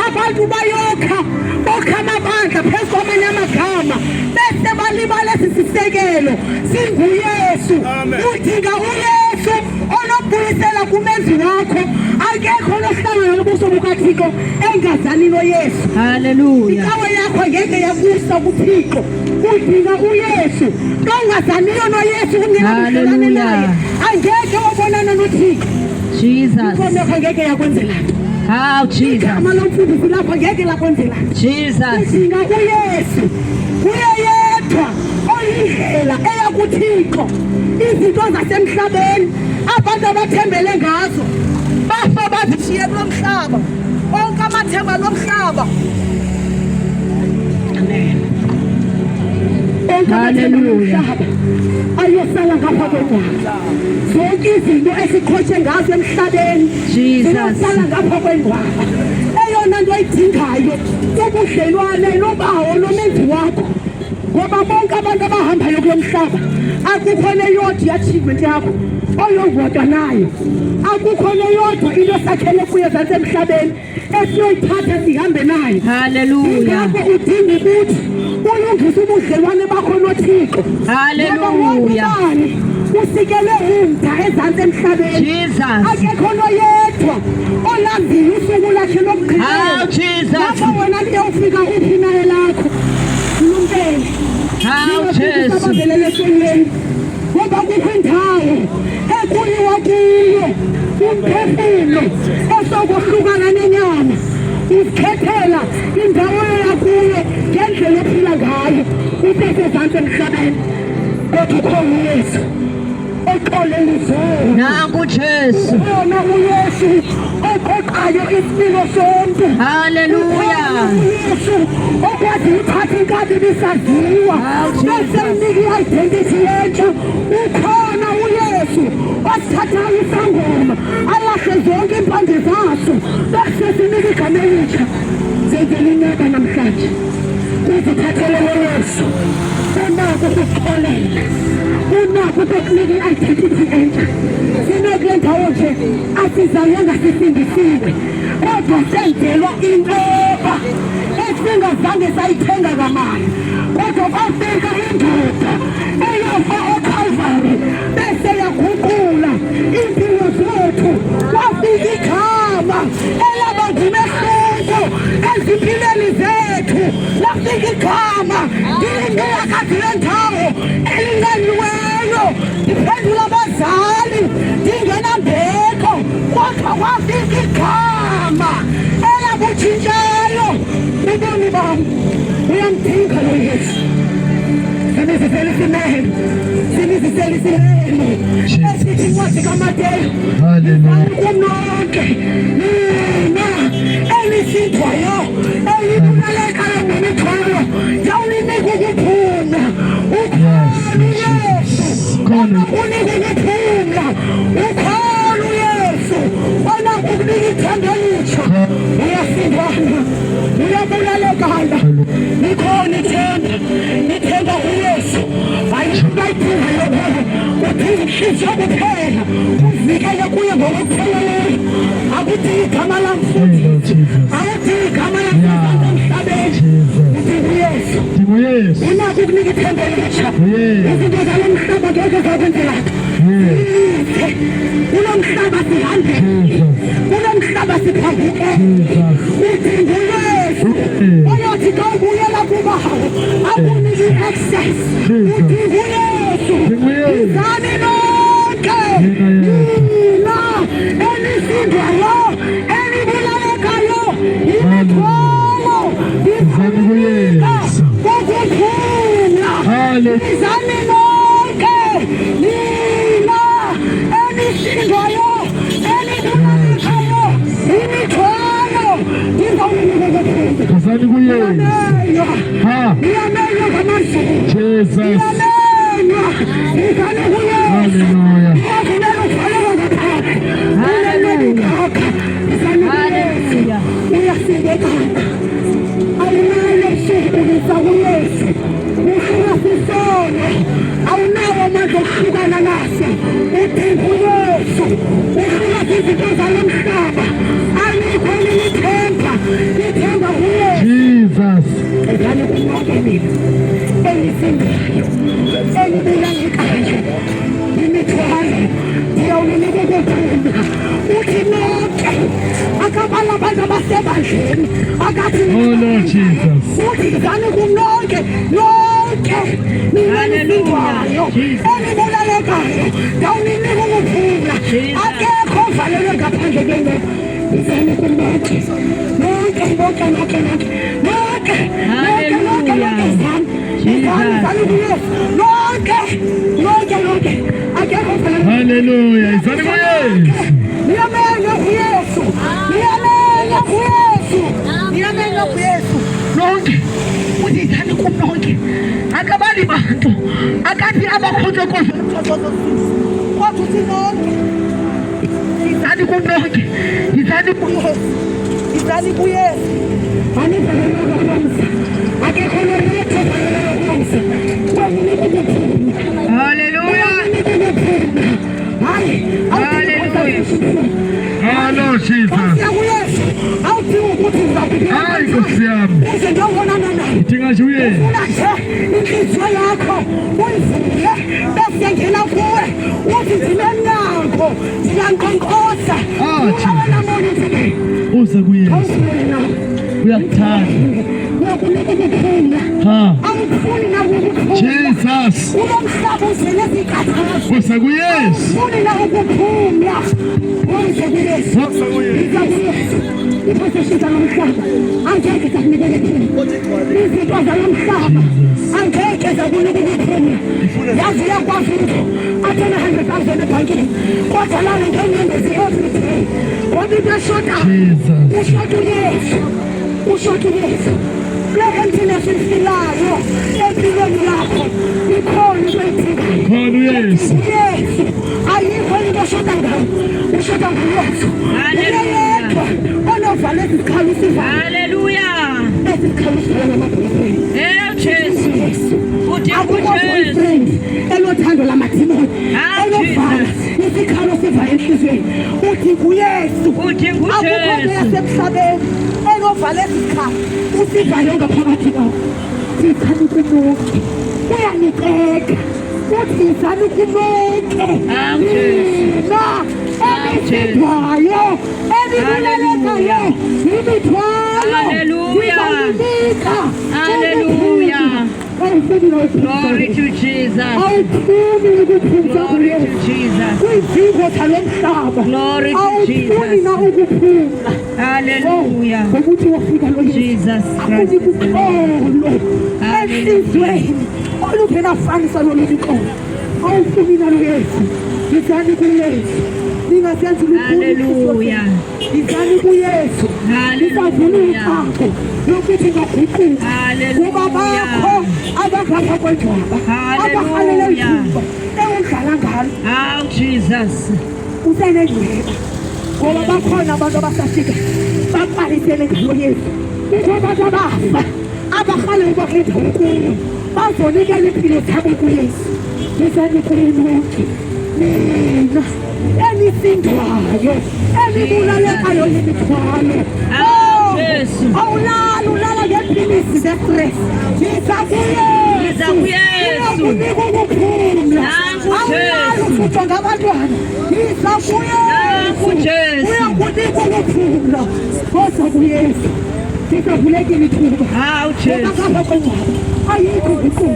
Speaker 3: Abantu bokha amabandla phezu kwamanye amagama bese balibala sisisekelo singuYesu. Udinga uYesu onobuyisela kumenzi wakho. Akekho onohlangana nobuso bukaThixo engazani noYesu.
Speaker 2: Haleluya.
Speaker 3: Ikawe yakho angeke yakusa kuThixo. Udinga uYesu. Ongazaniyo noYesu ungenabudlelwane naye angeke wabonana noThixo.
Speaker 2: Jesus.
Speaker 3: Inkomo angeke yakwenzela.
Speaker 2: How Jesus.
Speaker 3: Igama lomfundisi lapho angeke lakwenzela.
Speaker 2: Jesus.
Speaker 3: Udinga uYesu. Kuye yedwa oyindlela eyakuThixo. Izinto zasemhlabeni abantu abathembele ngazo bafa bazishiye kulo mhlaba. Onke amathemba lomhlaba. Amen.
Speaker 2: Hallelujah.
Speaker 3: Ayosala ngapha kwendwala. Zonke izinto esiqhotshe ngazo emhlabeni ziyosala ngapha kwendwala. Eyona nto oyidingayo ubudlelwane nobawo nomenzi wakho. Ngoba bonke abantu abahambayo kulo mhlaba akukho neyodwa i-achievement yakho oyovota nayo. Akukho neyodwa into esakhele kuyo ezantsi emhlabeni esiyoyithatha sihambe nayo.
Speaker 2: Hallelujah.
Speaker 3: Ngakho udinga ukuthi ulungise ubudlelwane bakho noThixo.
Speaker 2: Hallelujah. sesikelwe umda ezantsi emhlabeni.
Speaker 5: Jesus.
Speaker 2: Akekho noyedwa olambiyo usuku lakhe
Speaker 5: Oh,
Speaker 2: lokugqibela.
Speaker 5: Jesus.
Speaker 2: Lapho wena liyofika uphinayo lakho. Lumpele.
Speaker 5: Oh, Jesus.
Speaker 2: Sabeleleselweni. Ngoba kukho indawo ekuyiwa kuyo umphefumlo esokohlukana nenyama. Uzikhethela indawo yakuyo ngendlela ophila ngayo usesezantsi emhlabeni. Kodwa ukhona uYesu oxolele izolo.
Speaker 5: Nangu Jesu.
Speaker 2: Ukhona uYesu oqoqayo isipilo sonke.
Speaker 5: Hallelujah.
Speaker 2: uYesu okwazi uthatha inkabi ibisaziwa bese inika i-identity yentsha. Ukhona uYesu osithathayo isangoma alahle zonke impande zaso bese sinika igama elitsha. Zenzela inyaka namhlanje uzithathele uYesu. Unako ukuxolela, unako ukukunika i-identity entsha. Sinokule ndawo nje asizalwanga sisindisiwe kodwa senzelwa intoba esingazange sayithenga ngamali. Kodwa kwafika indoda eyafa eCalvary bese yaguqula impilo zethu. Kwafika igama elaba ngumehluko ezimpilweni zethu. Lafika igama ngiyakade lendawo elinganiweyo ndiphendula abazali ndingenambeko. Kodwa kwafika igama elabutshintshayo. Beboni bam uyamdinga lo Yesu. Sinizisela isimemo, sinizisela isimemo esithi incwadi kaMateyu. Kunonke nina elisithwayo elibulalekayo nemithwalo yawulinika ukuphumla. Ukhona uYesu onakunika ukuphumla. Ukhona uYesu onakukunika ithemba elitsha. Uyasindwana, uyabulalekala, likhona ithemba. Ithemba uYesu ayidinga yona udinga inhliziyo kuphela uvikele kuye ngokupheleleyo. Akudingi igama lam futhi, akudingi igama lam emhlabeni. Udinga uYesu. Unako ukunika ithemba elitsha. Izinto zalo mhlaba ngeke zakwenzelaka. Kulo mhlaba sihambele, kulo mhlaba siphambukele. Udinga uYesu oyothi xa ubuyela kubawo akunike i-access. Udinga uYesu. Izani lonke nina elisindwayo elibulalekayo imithwalo ndifika ukuphumla. Izani lonke nina elisindwayo elibulalekayo imithwalo ndizawunika ukuphumla. Niyamenywa ngamazulu. Niyamenywa. Izani uYesu. Uyavulela uvalelwa ngaphandle. Hallelujah. Izani uYesu. Uyasindekana. Awunalo usukulisa uYesu. Uhlula sisono. Awunawo amandla okuhlukana naso. Udinga uYesu. Uhlula izinto zalo mhlaba. Alikho elinye ithemba. Ithemba uYesu.
Speaker 4: Jesus.
Speaker 2: Izani kunonke mina elisindayo elibulalekayo imithwalo ndiyawunika ukuphumla. Uthi nonke akabala abantu abasebandleni akathi
Speaker 4: Oh Lord Jesus.
Speaker 2: uthi izani kunonke lonke mina lisindwayo elibulalekayo ndiyawunika ukuphumla. Akekho ovalelwe ngaphandle kwenyama. Izani kunonke lonke lonke lonke lonke lonke lonke lonke izani. Izani kuYesu lonke lonke lonke akekho ovalelwe.
Speaker 4: Hallelujah. Izani kuYesu.
Speaker 2: Niyamenywa kuYesu. Niyamenywa kuYesu. Niyamenywa kuYesu. Lonke uthi izani kunonke akabali bantu akathi abakhontokozo kodwa uthi lonke izani kunonke izani kuYesu. Izani kuYesu. Akekho noyedwa Hallelujah.
Speaker 4: Oh Lord Jesus. Hayi Nkosi yami. Udinga nje uYesu.
Speaker 2: Inhliziyo yakho uyivule bese ngena kuwe ndiyankonkoza uwona moni
Speaker 4: uze kuyesu uyakuthanda
Speaker 2: uyakunika ukuphumla awufuni nakukuphumla
Speaker 4: Jesus
Speaker 2: unomhlaba uzele ezikhathazo
Speaker 4: uze kuyesu
Speaker 2: awufuni na ukuphumla uze kuyesu iphoseshisa lomhlaba angeke zakunikele phumla izinto zalomhlaba angeke zakunika ukuphumla yazi uyakwazi ukuthi athena 100,000 ebhankini kodwa lana ngenyembezi every day ngoba into eshotayo ushota uyesu ushota uyesu kule emptiness uyifilayo empilweni yakho ikhona into eyidingayo
Speaker 4: khona uyesu
Speaker 2: uyesu ayikho into oshoda ngayo ushoda nguyesu uyedwa onovala ezikhala usivala
Speaker 5: Haleluya.
Speaker 2: ezikhala usivala ngamabhulufeni
Speaker 5: Jesu.
Speaker 2: akukho boyfriend enothando lamadimoni enovala isikhalo siva enhlizweni uthi nguyesu akukho nto yasemhlabeni enovala ezikhala usivale ngaphakathi kwakho sizani kunuke uyaniceka uthi izani kunuke mina ebisedwayo ebibulelekayo imithwalo izayinika
Speaker 5: Glory to Jesus.
Speaker 2: awufuni ukuphumza
Speaker 5: Glory to Jesus.
Speaker 2: kwiziko zalomhlaba
Speaker 5: Glory to
Speaker 2: awufuni na
Speaker 5: Jesus.
Speaker 2: ukuphumla
Speaker 5: Hallelujah.
Speaker 2: ngokuthi wafika lo Yesu
Speaker 5: Jesus Christ.
Speaker 2: akunikukolo ehlizweni olungenafanisa lolukolo awufuni nalo Yesu izani kuyesu ningasenzi
Speaker 5: Hallelujah.
Speaker 2: izani kuyesu lisavula umqango lokuthi ngaguquka kuba bakho abangapha kwejwaba abahalela ithuba ewudlala ngalo
Speaker 5: Oh, Jesus.
Speaker 2: usenengcweba ngoba bakhona abantu abasafika baqalisele ngalo Yesu kukho abantu abafa abahalela kule ndawo kuyo bazonikela impilo zabo kuyesu izani kuyenuke mina enisindwayo enibulalekayo yimithwalo awulala ulala ngempilisi zestress izakuyesuuyakunika ukuphumla awulala ufuthwa ngabantwana izakuyesu uyakunika ukuphumla koza kuyesu ndizavulekile ithuba ngapha kwengcwaba ayikho nguquko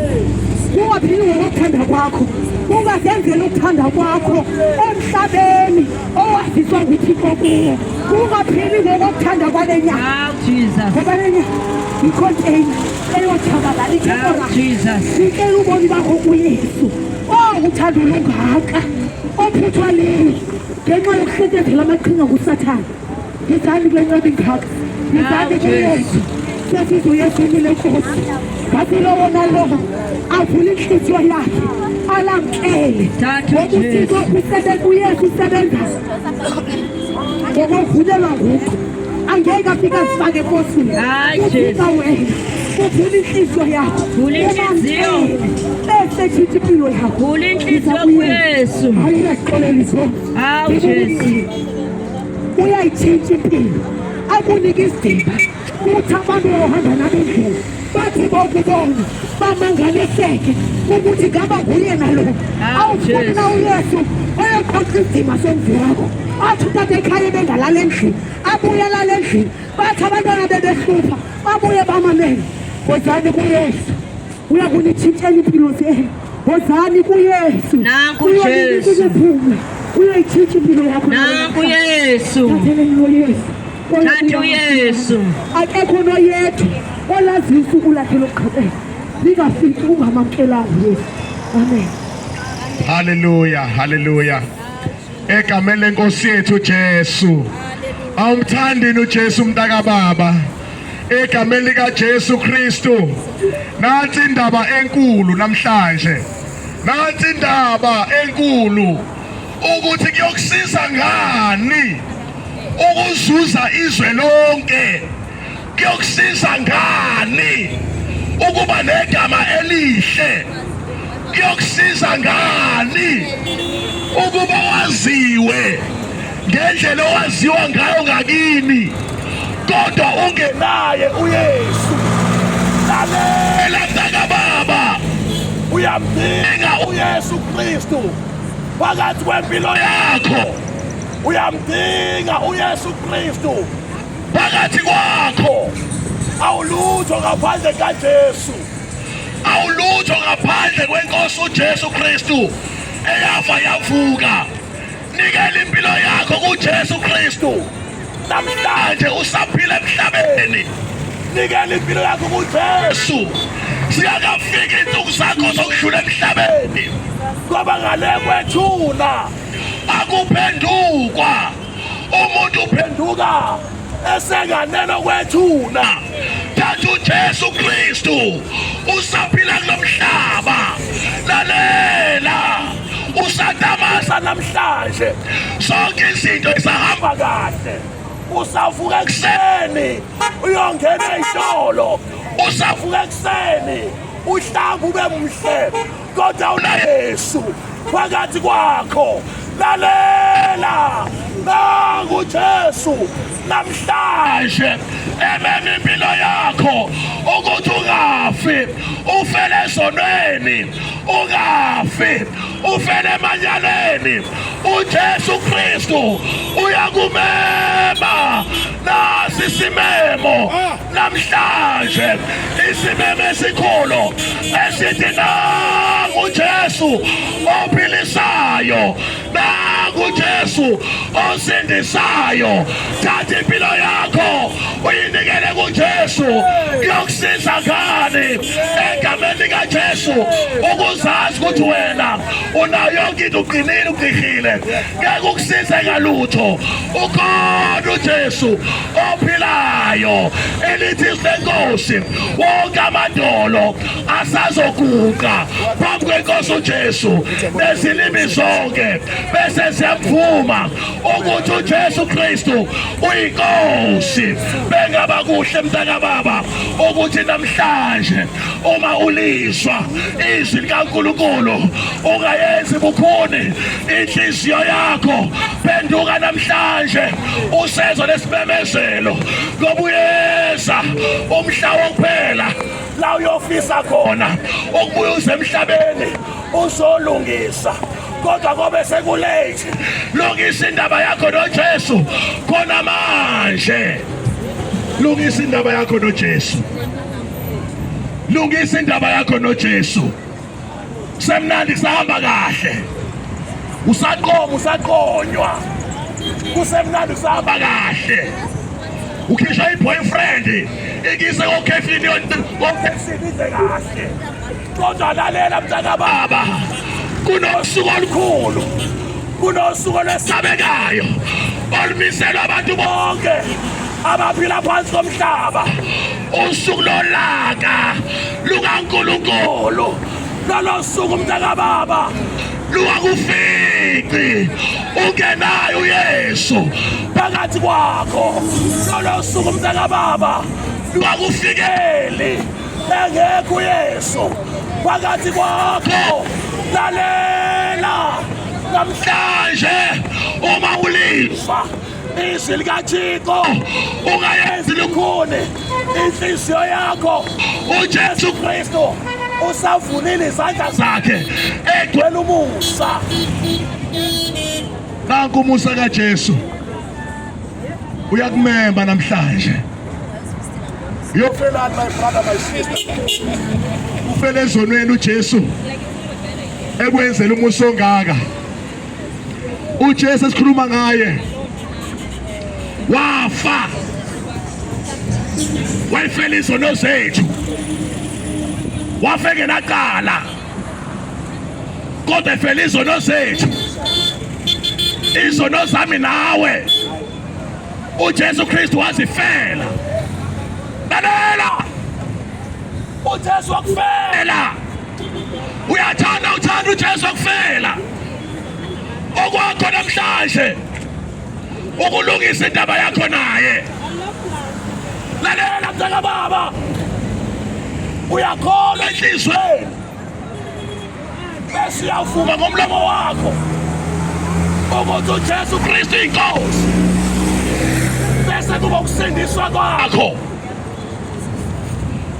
Speaker 2: kungaphili ngokuthanda kwakho ungazenzela ukuthanda kwakho emhlabeni owaziswa nguThixo kuwo kungaphili ngokuthanda kwale nyanga ngoba le nyanga yikhonteyina eyotshabalala ikela ubomi bakho kuyesu uthando lungaka ophuthwa lini ngenxa yokuhlekezela amaqhinga ngusathane ngizani kule ncwadi ngaka ngizani kuyesu sesizoyesulile nkosi ngathi lowo nalowo avule inhliziyo yakhe alamkele ngokuthixo uyesu usebenzayo ngokovulelwa nguqo angeke afike azifake enkosini uthika wena uvule inhliziyo yakho umamkele bese tshintsha impilo yakho hayi uyazixolela izona uyayitshintsha impilo akunika isidimba uthi abantu ohamba nabendlela bathi bokubona bamangaliseke ukuthi ngaba nguye nalo awufuni na uyesu oyoxoxa isidima somzi wakho athi utata ekhaya bengalala endlini abuye alala endlini bathi abantwana bebehlupha babuye bamamele wozani kuyesu uyakunitshintshela impilo zenu wozani kuyesu uyokuphumla uyoyitshintsha impilo yakho thatheleni lo yesu akekho noyedwa olaziyo usuku lakhe lokuqhubeka lingafiki ungamamkelanga Yesu amen
Speaker 3: Haleluya, haleluya. Egameni lenkosi yethu Jesu. Awumthandini uJesu mntaka baba. Egameni lika Jesu Kristu. Nathi indaba enkulu namhlanje. Nathi indaba enkulu ukuthi kuyokusiza ngani ukuzuza izwe lonke. Kuyokusiza ngani ukuba negama elihle. Kuyokusiza ngani ukuba waziwe ngendlela owaziwa ngayo ngakini kodwa ungenaye uYesu. Lalela mntaka baba, uyamdinga uYesu Kristu
Speaker 1: phakathi kwempilo yakho uyamdinga uYesu Kristu phakathi kwakho, awulutho ngaphandle kaJesu, awulutho ngaphandle kwenkosi uJesu Kristu eyafa yavuka. Nikela impilo yakho kuJesu Kristu namhlanje usaphila emhlabeni. Nikela impilo yakho kuJesu, siyakafika insuku zakho zokudlula emhlabeni, ngoba ngale kwethuna akuphendukwa. Umuntu uphenduka esenganeno kwethuna. Thatha uJesu Kristu usaphila kulomhlaba. Lalela, usatamasa namhlanje, zonke izinto zisahamba kahle. Usavuka ekuseni uyongena ey'tolo, usavuka ekuseni uhlamba ube mhle, kodwa unaYesu phakathi kwakho. Lalela, nangu uJesu namhlanje emema impilo yakho ukuthi ungafi, ufele esonweni, ungafi, ufele emanyaleni. uJesu Kristu uyakumema. Nasi isimemo namhlanje, isimemo esikhulu esithi nangu uJesu ophilisayo, nangu uJesu osindisayo. Thatha impilo yakho uyinikele kuJesu. Kuyokusiza ngani egameni likaJesu ukuzazi ukuthi wena unayo yonke into, uqinile, uqihile, ngeke ukusize ngalutho. Ukhona uJesu ophilayo, elithi lenkosi wonke amadolo asazoguqa phambi kwenkosi uJesu nezilimi zonke bese siyamvuma ukuthi uJesu Kristu uyinkosi. Bengaba kuhle mntaka baba ukuthi namhlanje uma ulizwa izwi likaNkulunkulu ungayenzi bukhuni inhliziyo yakho. Phenduka namhlanje usenzo lesimemezelo, ngoba uyeza umhla wokuphela la uyofisa khona ukubuya uze emhlabeni uzolungisa. Kodwa ngoba sekulate, lungisa indaba yakho noJesu khona manje. Lungisa indaba yakho noJesu, lungisa indaba yakho noJesu. Semnandi sahamba kahle, usaqoma, usaqonywa, kusemnandi sahamba kahle. Ukhishwa i-boyfriend ikise kokhefini ize kahle, kodwa lalela mntaka baba, kunosuku olukhulu, kunosuku olwesabekayo olumiselwa abantu bonke abaphila phansi komhlaba. Usuku lolaka lukaNkulunkulu. Lolo suku mntaka baba luwakufici ungenayo uYesu phakathi kwakho. Lolo suku mntaka baba luwakufikeli engekho uYesu phakathi kwakho. Lalela namhlanje, uma ulizwa izwi likaThixo ungayenzi lukhuni inhliziyo yakho, uJesu Kristu usavulile izandla zakhe egcwele umusa. Nanku umusa kaJesu uyakumemba namhlanje. Yofelani my brother, my sister, ufele ezonweni uJesu ekwenzela umusa ongaka. uJesu esikhuluma ngaye wafa, wayifela izono zethu, wafeke naqala, kodwa efela izono zethu, izono zami nawe uJesu Kristu wazifela. Lalela, uJesu wakufela. Uyathanda uJesu wakufela. Okwakho namhlanje ukulungisa indaba yakho naye. Lalela mntaka baba, uyakholwa enhlizweni bese uyavuma ngomlomo wakho ukuthi uJesu Kristu inkosi, bese kuba ukusindiswa kwakho.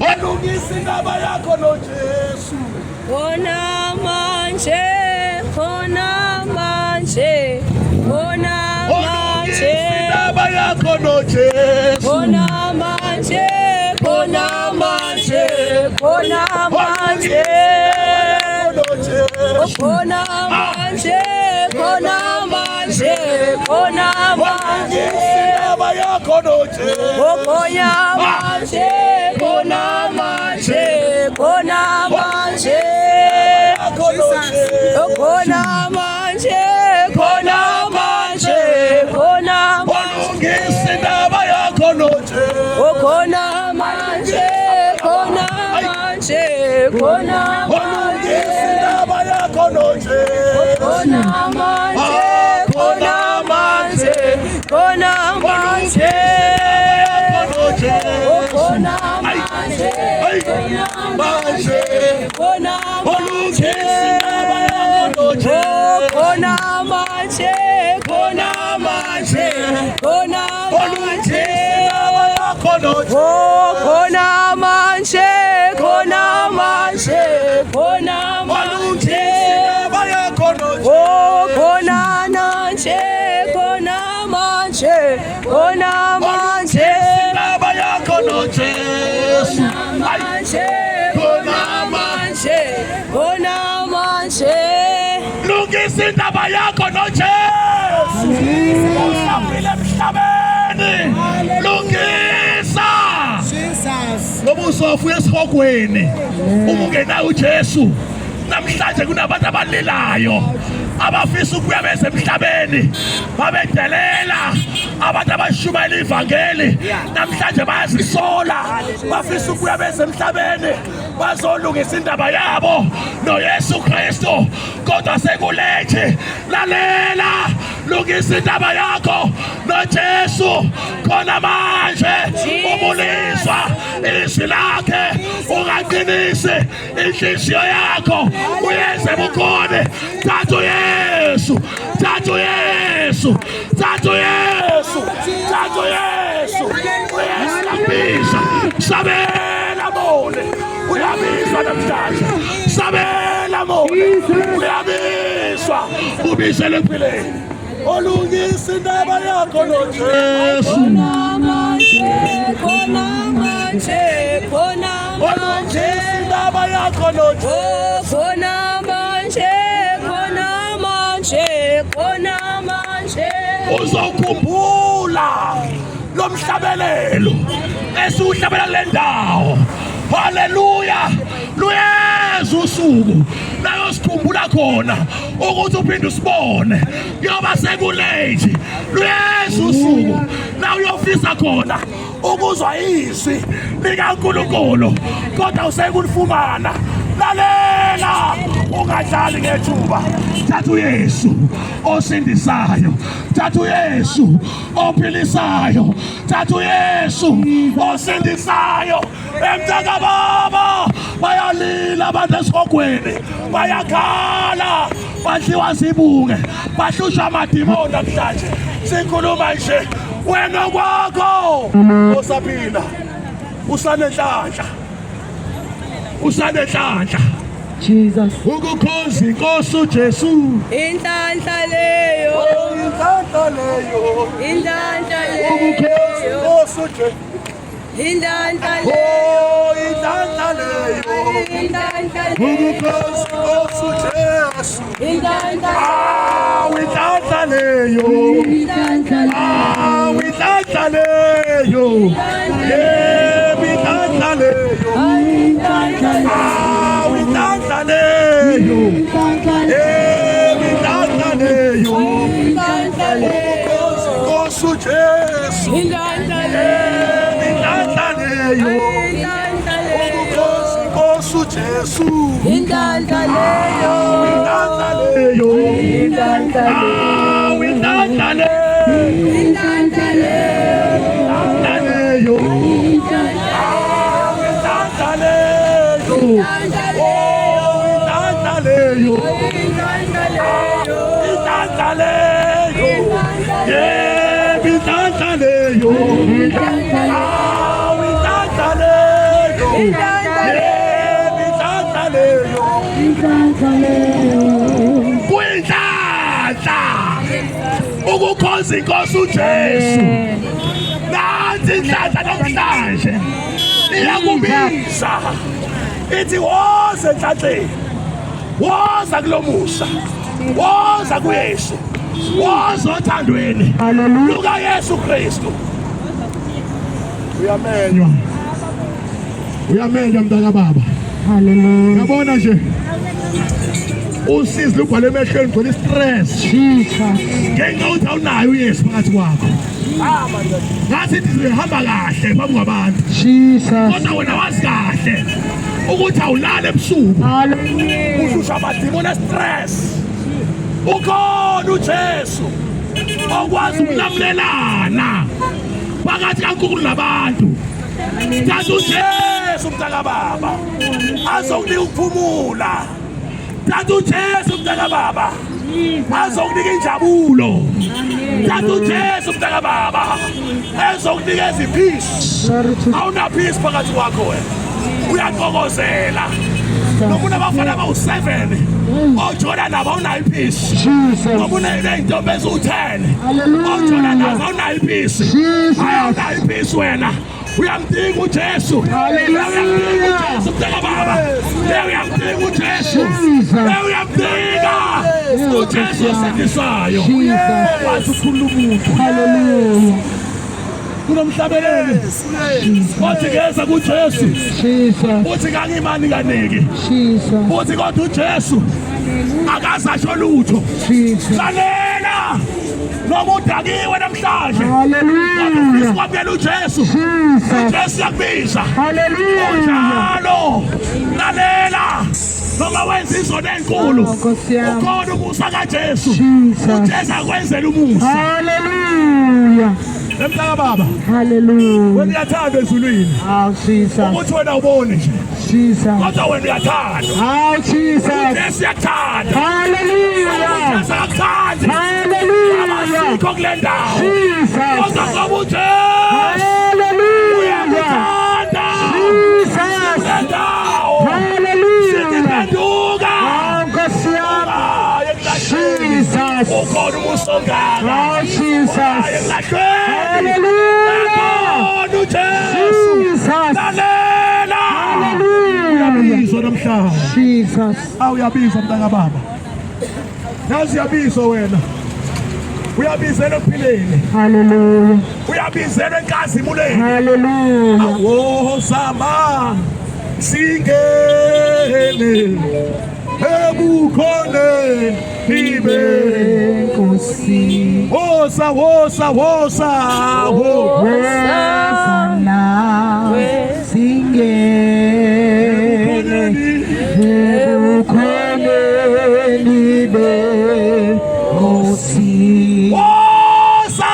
Speaker 1: Walungisa indaba yakho noJesu
Speaker 5: Wona manje khona manje, khona manje,
Speaker 1: indaba yakho noJesu.
Speaker 5: khona manje, khona manje, khona manje, khona manje, khona manje, khona manje,
Speaker 1: Indaba yakho noJesu.
Speaker 5: khona manje, khona manje, khona manje, khona manje, khona manje, khona
Speaker 1: Walungisa indaba yakho noJesu.
Speaker 5: khona manje, khona manje, khona
Speaker 1: Walungisa indaba yakho noJesu.
Speaker 5: khona manje, khona manje, khona manje, khona manje,
Speaker 1: Manje.
Speaker 5: khona
Speaker 1: Walungisa indaba yakho noJesu.
Speaker 5: khona manje, khona manje, khona manje, khona manje, khona manje, khona manje, khona manje, khona manje, khona manje, manje, khona manje, khona manje.
Speaker 1: Lungisa indaba yakho noJesu. Usaphile emhlabeni. Lungisa. Ngoba uzofuya esihogweni. Uma ungenayo uJesu. Namhlanje kunabantu abalilayo. Abafisa ukuya bese emhlabeni. Babedelela. Abantu abashumayela ivangeli. Namhlanje bayazisola. Bafisa ukuya bese emhlabeni. Bazolungisa indaba yabo noYesu Kristu. Kodwa sekulethe. Lalela. Lungisa indaba yakho noJesu. Khona manje umuliswa izwi lakhe. Ungaqinisi inhliziyo yakho. Uyenze bukhone. Thatha uYesu. Thatha uYesu. Thatha uYesu. Thatha uYesu. Uyesabisa. Sabela mone. Uyabizwa namhlanje. Sabela mone. Uyabizwa. Ubizele empilweni. Olungisa indaba yakho noJesu.
Speaker 5: Khona manje, khona manje, khona
Speaker 1: Olungisa indaba yakho noJesu.
Speaker 5: khona manje, khona manje, khona manje.
Speaker 1: Uzokhumbula lo mhlabelelo esiuhlabela le ndawo. Haleluya. Luyeza usuku la sikhumbula khona ukuthi uphinde usibone. Yoba sekulate. Luyeza usuku la uyofisa khona ukuzwa izwi likaNkulunkulu kodwa usekulifumana. Lalela ungadlali ngethuba. Thatha uYesu osindisayo. Thatha uYesu ophilisayo. Thatha uYesu osindisayo. Emtaka baba bayalila abantu esihogweni. Bayakhala. Badliwa zibuke. Bahlushwa amadimoni namhlanje. Sikhuluma nje wena kwakho osaphila. Usanenhlanhla. Usanenhlanhla.
Speaker 2: Jesus.
Speaker 1: Ukukhoza inkosi uJesu.
Speaker 5: Inhlanhla leyo,
Speaker 1: Inhlanhla leyo.
Speaker 5: inhlanhla
Speaker 1: Ukukhoza
Speaker 5: leyo,
Speaker 1: inkosi uJesu.
Speaker 5: inhlanhla leyo,
Speaker 1: Oh, inhlanhla leyo.
Speaker 5: inhlanhla leyo,
Speaker 1: Ukukhoza inkosi uJesu.
Speaker 5: inhlanhla
Speaker 1: Ah, inhlanhla leyo.
Speaker 5: inhlanhla
Speaker 1: Ah, inhlanhla leyo. Yeah, inhlanhla leyo.
Speaker 5: inhlanhla
Speaker 1: Ah, inhlanhla leyo. Yeah, inhlanhla leyo.
Speaker 5: inhlanhla leyo,
Speaker 1: Ukukhoza inkosi uJesu.
Speaker 5: inhlanhla leyo,
Speaker 1: Yeah, inhlanhla leyo.
Speaker 5: inhlanhla leyo,
Speaker 1: Ukukhoza inkosi uJesu.
Speaker 5: inhlanhla leyo,
Speaker 1: Inhlanhla leyo.
Speaker 5: inhlanhla leyo,
Speaker 1: Ah, inhlanhla leyo.
Speaker 5: inhlanhla leyo,
Speaker 1: Inhlanhla leyo. Ah, inhlanhla leyo.
Speaker 5: inhlanhla leyo,
Speaker 1: Oh, inhlanhla leyo.
Speaker 5: inhlanhla leyo,
Speaker 1: Inhlanhla leyo. Yeah, inhlanhla leyo. Ah, inhlanhla leyo. Yeah, inhlanhla leyo. ukukhonza inkosi uJesu. Nansi inhlanhla namhlanje iyakubiza ithi woza enhlanhleni, woza kulomusa, woza kuYesu, woza othandweni luka Yesu Kristu. Uyamenywa, uyamenywa mntaka baba.
Speaker 2: Hallelujah.
Speaker 1: Yabona nje usizi lubhale emehlweni ngcono istress ngenxa ukuthi awunayo uYesu phakathi kwakho. Ngathi zihamba kahle phambi kwabantu, kodwa wena wazi kahle ukuthi awulala ebusuku ushusha amadimoni estress. Ukhona uJesu okwazi ukulamulelana phakathi kaNkulunkulu nabantu. Thatha uJesu mntaka baba azokunika ukuphumula. Thatha uJesu mntaka baba azokunika injabulo. Thatha uJesu mntaka baba ezokunikeza ipeace. Awuna peace phakathi kwakho wena, uyaxokozela. Noma unabafana abawu7 ojola nabo awunayo ipeace. Noma uney'ntombi eziwu10 ojola nabo awunayo ipeace. Awunayo ipeace wena. Uyamdinga uJesu. Uyamdinga uJesu mntaka baba. Uyamdinga uJesu. Uyamdinga uJesu osindisayo. Wathi ukhulula umuntu.
Speaker 2: Hallelujah.
Speaker 1: Kunomhlabeleli wathi ngeza kuJesu, uthi kangimani kaniki, uthi kodwa uJesu akazasho lutho. Lalela noma udakiwe namhlanje,
Speaker 2: Hallelujah.
Speaker 1: kwamukela uJesu. uJesu yakubiza
Speaker 2: Hallelujah.
Speaker 1: njalo. Lalela noma wenza izono enkulu,
Speaker 2: Nkosi yami.
Speaker 1: ukhona umusa kaJesu.
Speaker 2: Jesus.
Speaker 1: uJesu akwenzela umusa.
Speaker 2: Hallelujah.
Speaker 1: Emntaka baba,
Speaker 2: Hallelujah.
Speaker 1: wena uyathanda ezulwini
Speaker 2: Oh, Jesus.
Speaker 1: ukuthi wena ubone nje,
Speaker 2: Jesus.
Speaker 1: kodwa wena uyathanda.
Speaker 2: Oh, Jesus.
Speaker 1: uJesu uyakuthanda.
Speaker 2: Hallelujah.
Speaker 1: uJesu akakuthandi
Speaker 2: Hallelujah.
Speaker 1: abasikho kule ndawo,
Speaker 2: Jesus.
Speaker 1: kodwa ngoba uJesu
Speaker 2: Hallelujah.
Speaker 1: uyakuthanda
Speaker 2: Jesus.
Speaker 1: kule ndawo.
Speaker 2: Hallelujah.
Speaker 1: Siphenduka
Speaker 2: Oh, Nkosi yami.
Speaker 1: hayi ekulahleni,
Speaker 2: Jesus.
Speaker 1: ukhona umusa ongaka.
Speaker 2: Oh, Jesus.
Speaker 1: Hayi ekulahleni,
Speaker 2: Hallelujah.
Speaker 1: ukhona uJesu.
Speaker 2: Jesus.
Speaker 1: Lalela
Speaker 2: Hallelujah.
Speaker 1: uyabizwa namhlanje.
Speaker 2: Jesus.
Speaker 1: Uyabizwa mntaka baba, nazi uyabizwa wena, uyabizelwa ekuphileni,
Speaker 2: Hallelujah.
Speaker 1: uyabizelwa enkazimuleni.
Speaker 2: Hallelujah.
Speaker 1: Wozama singene ebukhoneni ibe,
Speaker 2: Nkosi.
Speaker 1: woza woza woza wo.
Speaker 2: Woza nawe singene ebukhoneni benkosi.
Speaker 1: Woza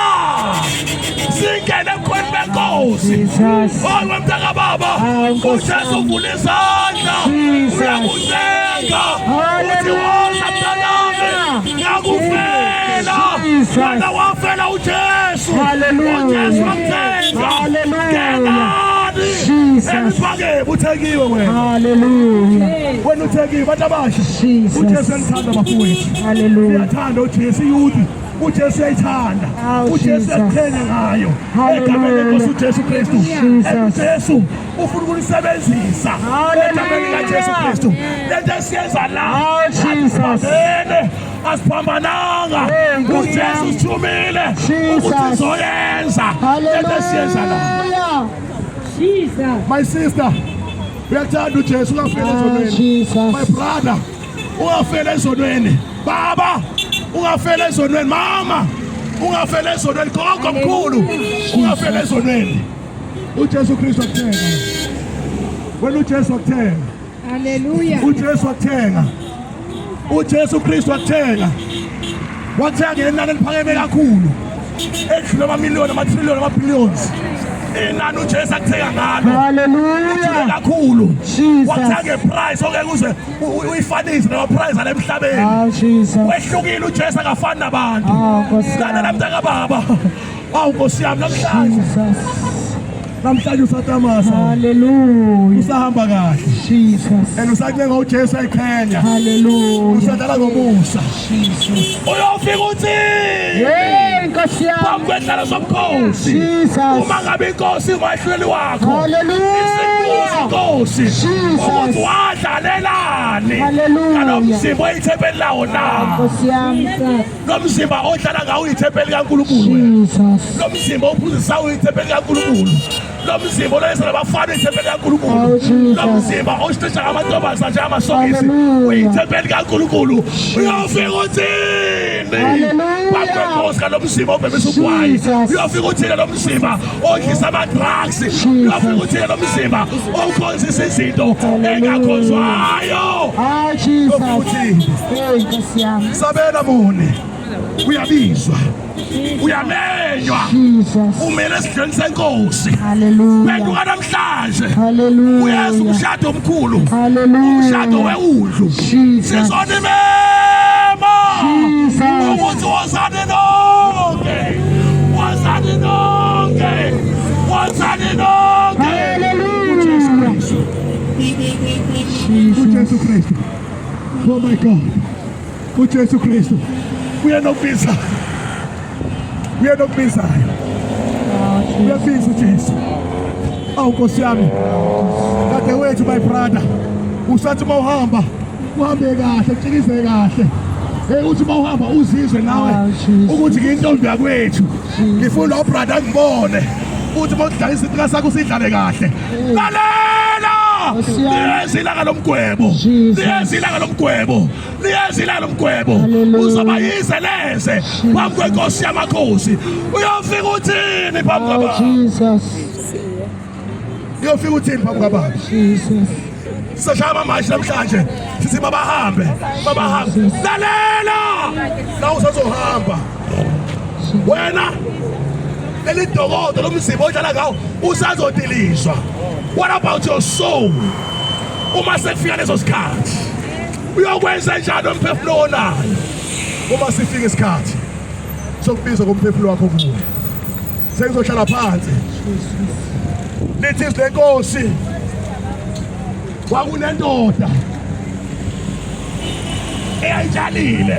Speaker 1: singene ebukhoneni benkosi.
Speaker 2: Jesus.
Speaker 1: Oh, mntaka baba,
Speaker 2: Nkosi
Speaker 1: uJesu
Speaker 2: yami.
Speaker 1: uvula izandla,
Speaker 2: Jesus.
Speaker 1: uyakusenga, uthi
Speaker 2: Hallelujah.
Speaker 1: woza mntanami, ngiyakufela.
Speaker 2: Jesus.
Speaker 1: Wena wafela uJesu,
Speaker 2: Hallelujah.
Speaker 1: uJesu wakusenga.
Speaker 2: Hallelujah.
Speaker 1: Ngenani
Speaker 2: Jesus.
Speaker 1: emphakeme uthekiwe wena,
Speaker 2: Hallelujah.
Speaker 1: wena uthekiwe. Bantu abasha,
Speaker 2: Jesus.
Speaker 1: uJesu uyalithanda bafowethu,
Speaker 2: Hallelujah.
Speaker 1: uyathanda uJesu iyouth. uJesu uyayithanda,
Speaker 2: Oh,
Speaker 1: uJesu
Speaker 2: Jesus.
Speaker 1: uyakuthenya ngayo.
Speaker 2: Hallelujah.
Speaker 1: Egameni lenkosi uJesu Kristu,
Speaker 2: Jesus.
Speaker 1: uJesu ufuna ukulisebenzisa egameni likaJesu Kristu. Lento esiyenza la
Speaker 2: Oh, Jesus.
Speaker 1: asiphambanene, asiphambananga.
Speaker 2: Nkosi
Speaker 1: uJesu
Speaker 2: yami.
Speaker 1: usithumile
Speaker 2: Jesus.
Speaker 1: ukuthi sizoyenza lento esiyenza la.
Speaker 2: Hallelujah.
Speaker 1: My sister, uyakuthanda uJesu, ungafeli
Speaker 2: Oh,
Speaker 1: ezonweni.
Speaker 2: Jesus.
Speaker 1: My brother, ungafeli ezonweni. Baba, ungafeli ezonweni. Mama, ungafeli ezonweni. Gogo mkhulu, ungafeli ezonweni. uJesu Kristu akuthenga wena, uJesu akuthenga,
Speaker 5: Hallelujah.
Speaker 1: uJesu akuthenga, uJesu Kristu akuthenga. Wakuthenga ngenani eliphakeme kakhulu, edlule amamiliyoni, amatriliyoni, amabhillions. Inani uJesu akuthenga ngalo
Speaker 2: Hallelujah.
Speaker 1: kakhulu.
Speaker 2: Jesus.
Speaker 1: Wakuthenga ngeprice ongeke uze uyifanise nama-price ala emhlabeni.
Speaker 2: Oh, Jesus.
Speaker 1: Wehlukile uJesu, akafani nabantu.
Speaker 2: Oh, Nkosi
Speaker 1: Lalela
Speaker 2: yami.
Speaker 1: mntaka baba, awu Nkosi yami, namhlanje
Speaker 2: Jesus.
Speaker 1: usatamasa,
Speaker 2: Hallelujah.
Speaker 1: usahamba kahle,
Speaker 2: Jesus.
Speaker 1: and usancenga uJesu eyiqhenya,
Speaker 2: Hallelujah.
Speaker 1: usadlala ngomusa.
Speaker 2: Jesus.
Speaker 1: Uyofika uthi
Speaker 2: Hey. Nkosi yami.
Speaker 1: phambi kwehlalo sobukhosi.
Speaker 2: Jesus.
Speaker 1: Uma ngabe inkosi ungahlweli wakho.
Speaker 2: Hallelujah.
Speaker 1: Inkosi
Speaker 2: Jesus.
Speaker 1: ukuthi wadlalelani
Speaker 2: Hallelujah.
Speaker 1: kanomzimba oyithempeli lawo na.
Speaker 2: Nkosi yami.
Speaker 1: Lo mzimba odlala ngawo uyithempeli kaNkulunkulu.
Speaker 2: Jesus.
Speaker 1: Lo mzimba ophuzisa uyithempeli kaNkulunkulu. Lo mzimba olwenza nabafana uyithempeli kaNkulunkulu.
Speaker 2: Oh, Jesus.
Speaker 1: Lo mzimba osithisha amantombazana nje amasokisi
Speaker 2: Hallelujah.
Speaker 1: uyithempeli kaNkulunkulu. Uyofika uthini?
Speaker 2: Hallelujah.
Speaker 1: Phambi kwenkosi kalo mzimba obhebisa ugwayi.
Speaker 2: Jesus.
Speaker 1: Uyofika uthini lo mzimba odlisa ama-drugs. Uyofika uthini lo mzimba okhonzisa izinto engakhonzwayo.
Speaker 2: Ah, Jesus.
Speaker 1: Uthini?
Speaker 2: Hey, Nkosi yami.
Speaker 1: Sabela muni uyabizwa uyamenywa
Speaker 2: Jesus.
Speaker 1: umele esidlweni senkosi
Speaker 2: Hallelujah.
Speaker 1: phenduka namhlanje uyeza
Speaker 2: Hallelujah.
Speaker 1: umshado omkhulu
Speaker 2: Hallelujah.
Speaker 1: umshado wewundlu
Speaker 2: Jesus.
Speaker 1: sizonimema
Speaker 2: Jesus.
Speaker 1: ukuthi wozani nonke wozani nonke wozani nonke
Speaker 2: Hallelujah.
Speaker 3: uJesu Kristu. Oh my God. uJesu Kristu.
Speaker 1: uyenokubisa uyenokubisa uyabiza uJesu. Awu Nkosi yami kade wethu my brother usathi uma uhamba uhambe kahle utshikize kahle uthi uma uhamba uzizwe nawe ukuthi ngiyintombi yakwethu ngifuna ubrother angibone uthi uma udlala izinto sakho sidlale kahle lalela liyezilanga lomgwebo liyezilanga lomgwebo liyezilanga lomgwebo uzoba yizeleze phambi kwenkosi yamakhosi uyofika uthini phambi kwababa
Speaker 2: Jesus.
Speaker 1: uyofika uthini phambi kwababa
Speaker 2: Jesus.
Speaker 1: sishaya amamashi namhlanje sithi babahambe lalela la usazohamba wena elidokodo lomzimba odlala ngawo usazodilishwa. What about your soul? Uma sekufika leso sikhathi uyokwenza njani umphefumulo onayo? Uma sifika isikhathi sokubizwa komphefumulo wakho kuwe sengizohlala phansi lithi izwi lenkosi kwakunendoda eyayitshalile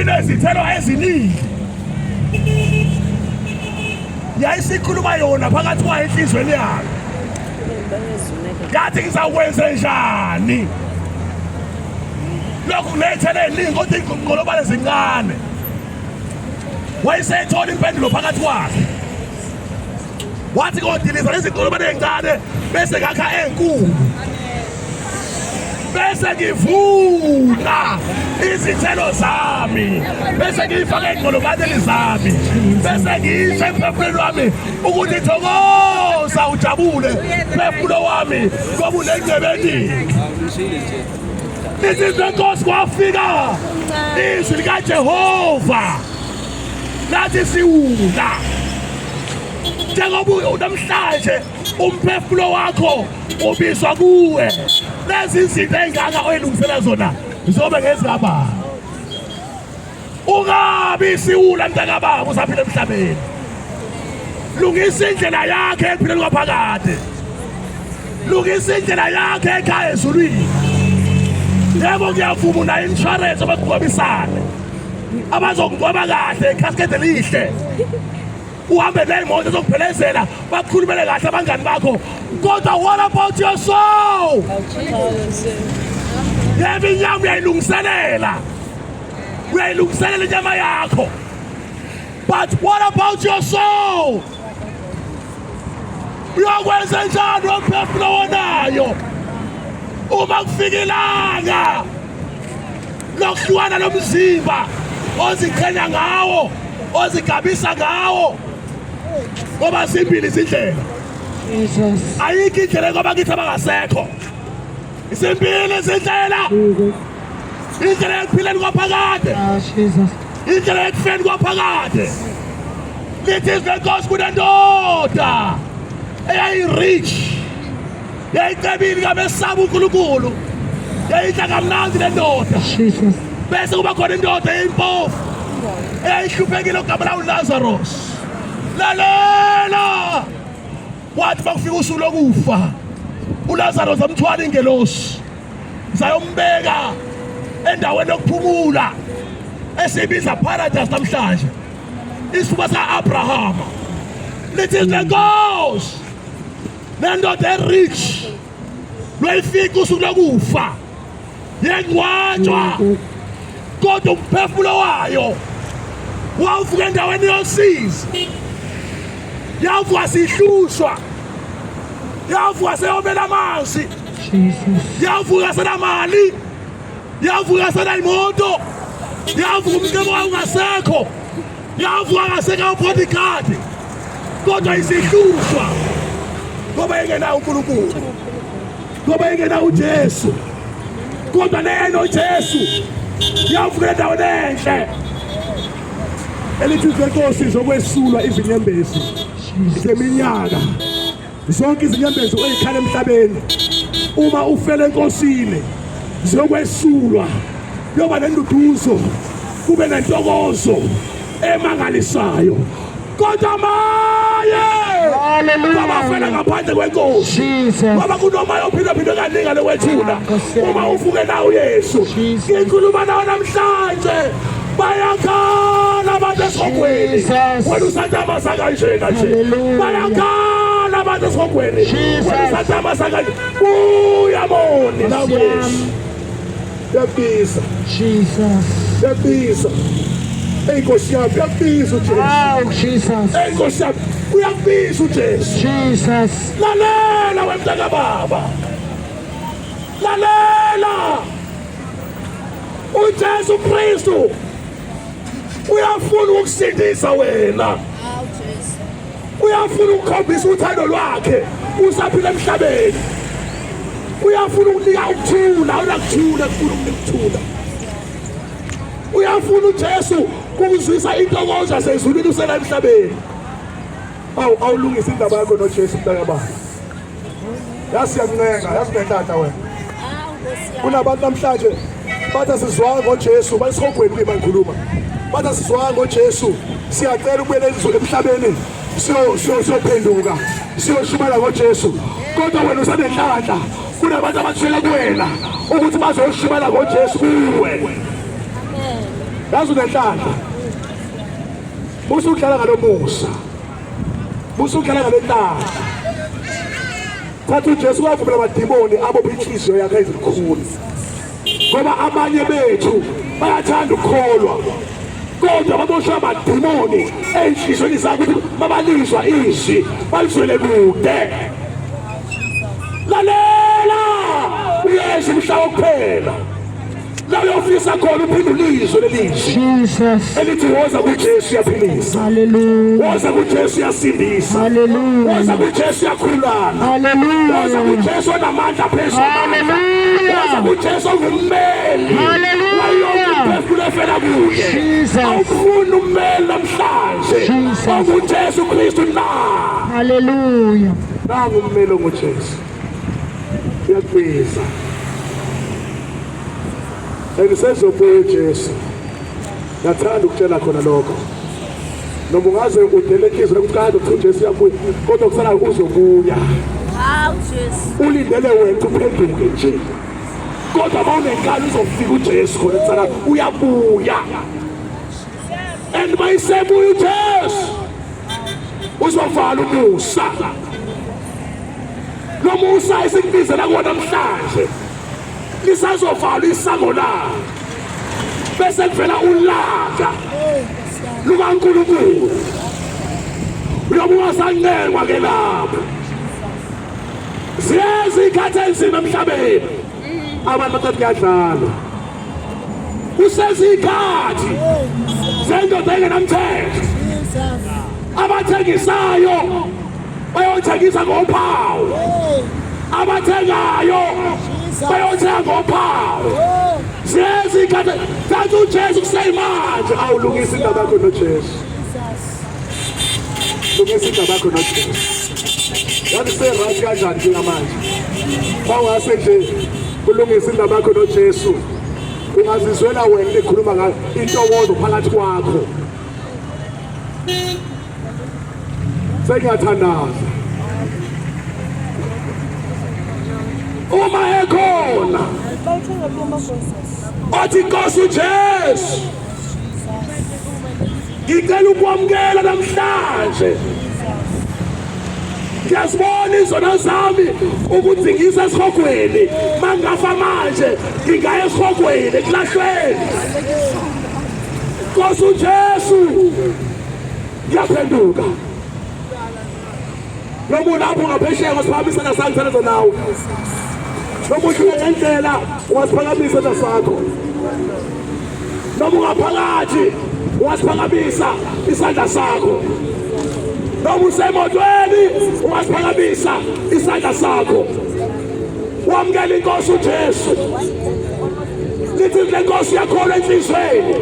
Speaker 1: inezithelo eziningi yayisikhuluma yona phakathi kwayo enhlizweni yayo ngathi ngizakwenza njani lokhu kuney'thelo ey'ningi kodwa iy'ngqolobane zincane. Wayeseyithola impendulo phakathi kwakhe wathi kodiliza lezi ngqolobane ey'ncane bese ngakha ey'nkulu bese ngivuna izithelo zami bese ngiyifaka ey'ngqolobaneni zami bese ngiyisho emphefumulweni wami ukuthi thokoza ujabule mphefumulo wami ngoba unengcebo eningi. Izwi lenkosi kwafika izwi likaJehova lathi siwula njengoba namhlanje umphefumulo wakho ubizwa kuwe lezi zinto ey'ngaka oyilungisela zona zobe ngezikababa. Ungabi isiwula mntakababa usaphila emhlabeni. Lungisa indlela yakhe ekuphileni kwaphakade. Lungisa indlela yakhe ekhaya ezulwini. Yebo ngiyavuma unayo insurance abakugwabisane abazokugwaba kahle ikhasikede elihle uhambe ney'moto ezokuphelezela bakukhulumele kahle abangani bakho kodwa what about your soul? Yebo inyama uyayilungiselela inyama yakho but what about your soul? Uyokwenza njani umphefumulo wonayo uma kufika ilanga lokuhlukana lomzimba oziqhenya ngawo ozigabisa ngawo ngoba zimbili izindlela.
Speaker 2: Jesus.
Speaker 1: Ayikho indlela ngoba kithi abangasekho izimbili izindlela. Indlela yokuphileni kwaphakade
Speaker 2: Ah, Jesus.
Speaker 1: indlela yokufeni kwaphakade. Lithi izwi lenkosi kunendoda eyayirich yayicebile kamesaba uNkulunkulu yayidla kamnandi le ndoda
Speaker 2: Jesus.
Speaker 1: bese kuba khona indoda eyimpofu eyayihluphekile ogama lawo uLazarus. Lalela wathi bakufika usuku lokufa uLazarus amthwala ingelosi zayombeka endaweni yokuphumula esibiza paradise namhlanje isifuba sa-Abrahama lithi the ghost nendoda erich lwayifika usuku lokufa yengcwatshwa kodwa umphefumulo wayo wawuvuka endaweni yosizi yavuka sihlushwa yavuka seyomela amanzi yavuka senamali yavuka senayimoto yavuka umcebo wayo ungasekho yavuka ngaseka ubodyguard kodwa isihlushwa ngoba engenawo uNkulunkulu ngoba engenawo uJesu kodwa neno uJesu yavuka endaweni enhle elithi izinkosi zokwesulwa izinyembezi zeminyaka zonke izinyembezi oyikhala emhlabeni uma ufele enkosini zokwesulwa yoba nenduduzo kube nentokozo emangalisayo kodwa maye abafela ngaphandle kwenkosi ngoba kunomoya ophindwaphindwe kaningi lewethuna uma uvuke nawo uYesu ngikhuluma nawo namhlanje bayakhala abantu esihogweni wena usatamasa kanjena nje bayakhala abantu esihogweni wena usatamasa kanje uyabona nawo Yesu yabisa yabisa enkosi yami yabisa uJesu enkosi yami uyabisa uJesu lalela wemntaka baba lalela uJesu Kristu uyafuna ukusindisa wena uyafuna ukukhombisa uthando lwakhe usaphila emhlabeni uyafuna ukunika ukuthula unakuthula kufuna ukuthula uyafuna uJesu ukuzwisa intokozo yasezulwini usela emhlabeni awulungisa indaba yakho noJesu mntaka baba yasi yakuncenga yasinentata wena kunabantu namhlanje bathi sizwanga ngoJesu bayisihogweni bayikhuluma bathi sizwanga ngoJesu siyacela ukubuyela emhlabeni siyophenduka siyoshumela ngoJesu kodwa wena usanenhlanhla kunabantu abathela kuwena ukuthi bazoshumela ngoJesu kuwe yazi unenhlanhla busukudlala ngalomusa busukudlala ngalenhlanhla thatha uJesu wavumela amadimoni abopha inhliziyo yakhe ezikhulu ngoba abanye bethu bayathanda ukukholwa kodwa baboshwa amadimoni ey'nhliziyweni zabo ukuthi babalizwa izwi balizwele kude lalela uYesu mhla wokuphela la uyofisa khona uphinde ulizwe lelizwi elithi woza kuJesu yaphilisa woza kuJesu yasindisa woza kuJesu yakhululana woza kuJesu onamandla phezu kwamandla woza kuJesu ongummeli wayomphefumulo efela kuye awufuni ummeli namhlanje onguJesu Kristu na
Speaker 2: Hallelujah.
Speaker 1: nangu ummeli onguJesu uyakubiza engisezobuya uJesu ngathanda ukutshela khona lokho noma ungaze udelekizwe ukuthi kade uJesu uyabuya kodwa kusala uzobuya ulindele wena uphenduke nje kodwa mawunenkani uzofika uJesu khona kusala uyabuya and mayisebuya uJesu uzovala umusa lo musa esikubizela kuwo namhlanje lisazovala isango lakhe bese kuvela ulaka lukaNkulunkulu uyobuka sancengwa ke lapho ziyezikhathi enzima emhlabeni abantu bathi kuyadlala usezikhathi zendoda engenamthetho abathengisayo bayothengisa ngophawu abathengayo bayothenga ngophawu ziyezikhathi thatha uJesu kuseyimanje awulungisa indaba yakho noJesu lungisa indaba yakho noJesu yathi se-right kanjani njengamanje bawungase nje ulungisa indaba yakho noJesu ungazizwela wena ekhuluma ngayo intokozo phakathi kwakho sengiyathandaza uma ekhona othi Nkosi uJesu
Speaker 3: ngicela ukwamukela namhlanje. Ngiyazibona izono zami ukuthi ngisesihogweni, mangafa manje ngingaya esihogweni kulahlweni. Nkosi uJesu ngiyaphenduka. Noma lapho ngaphesheya ngosiphakamisa nasangithandeza nawe. Noma uhlule ngendlela ungasiphakamisa nasakho. Noma ungaphakathi ungasiphakamisa isandla sakho. Noma usemotweni ungasiphakamisa isandla sakho. Wamukela inkosi uJesu. Lithi le nkosi yakhona enhlizweni.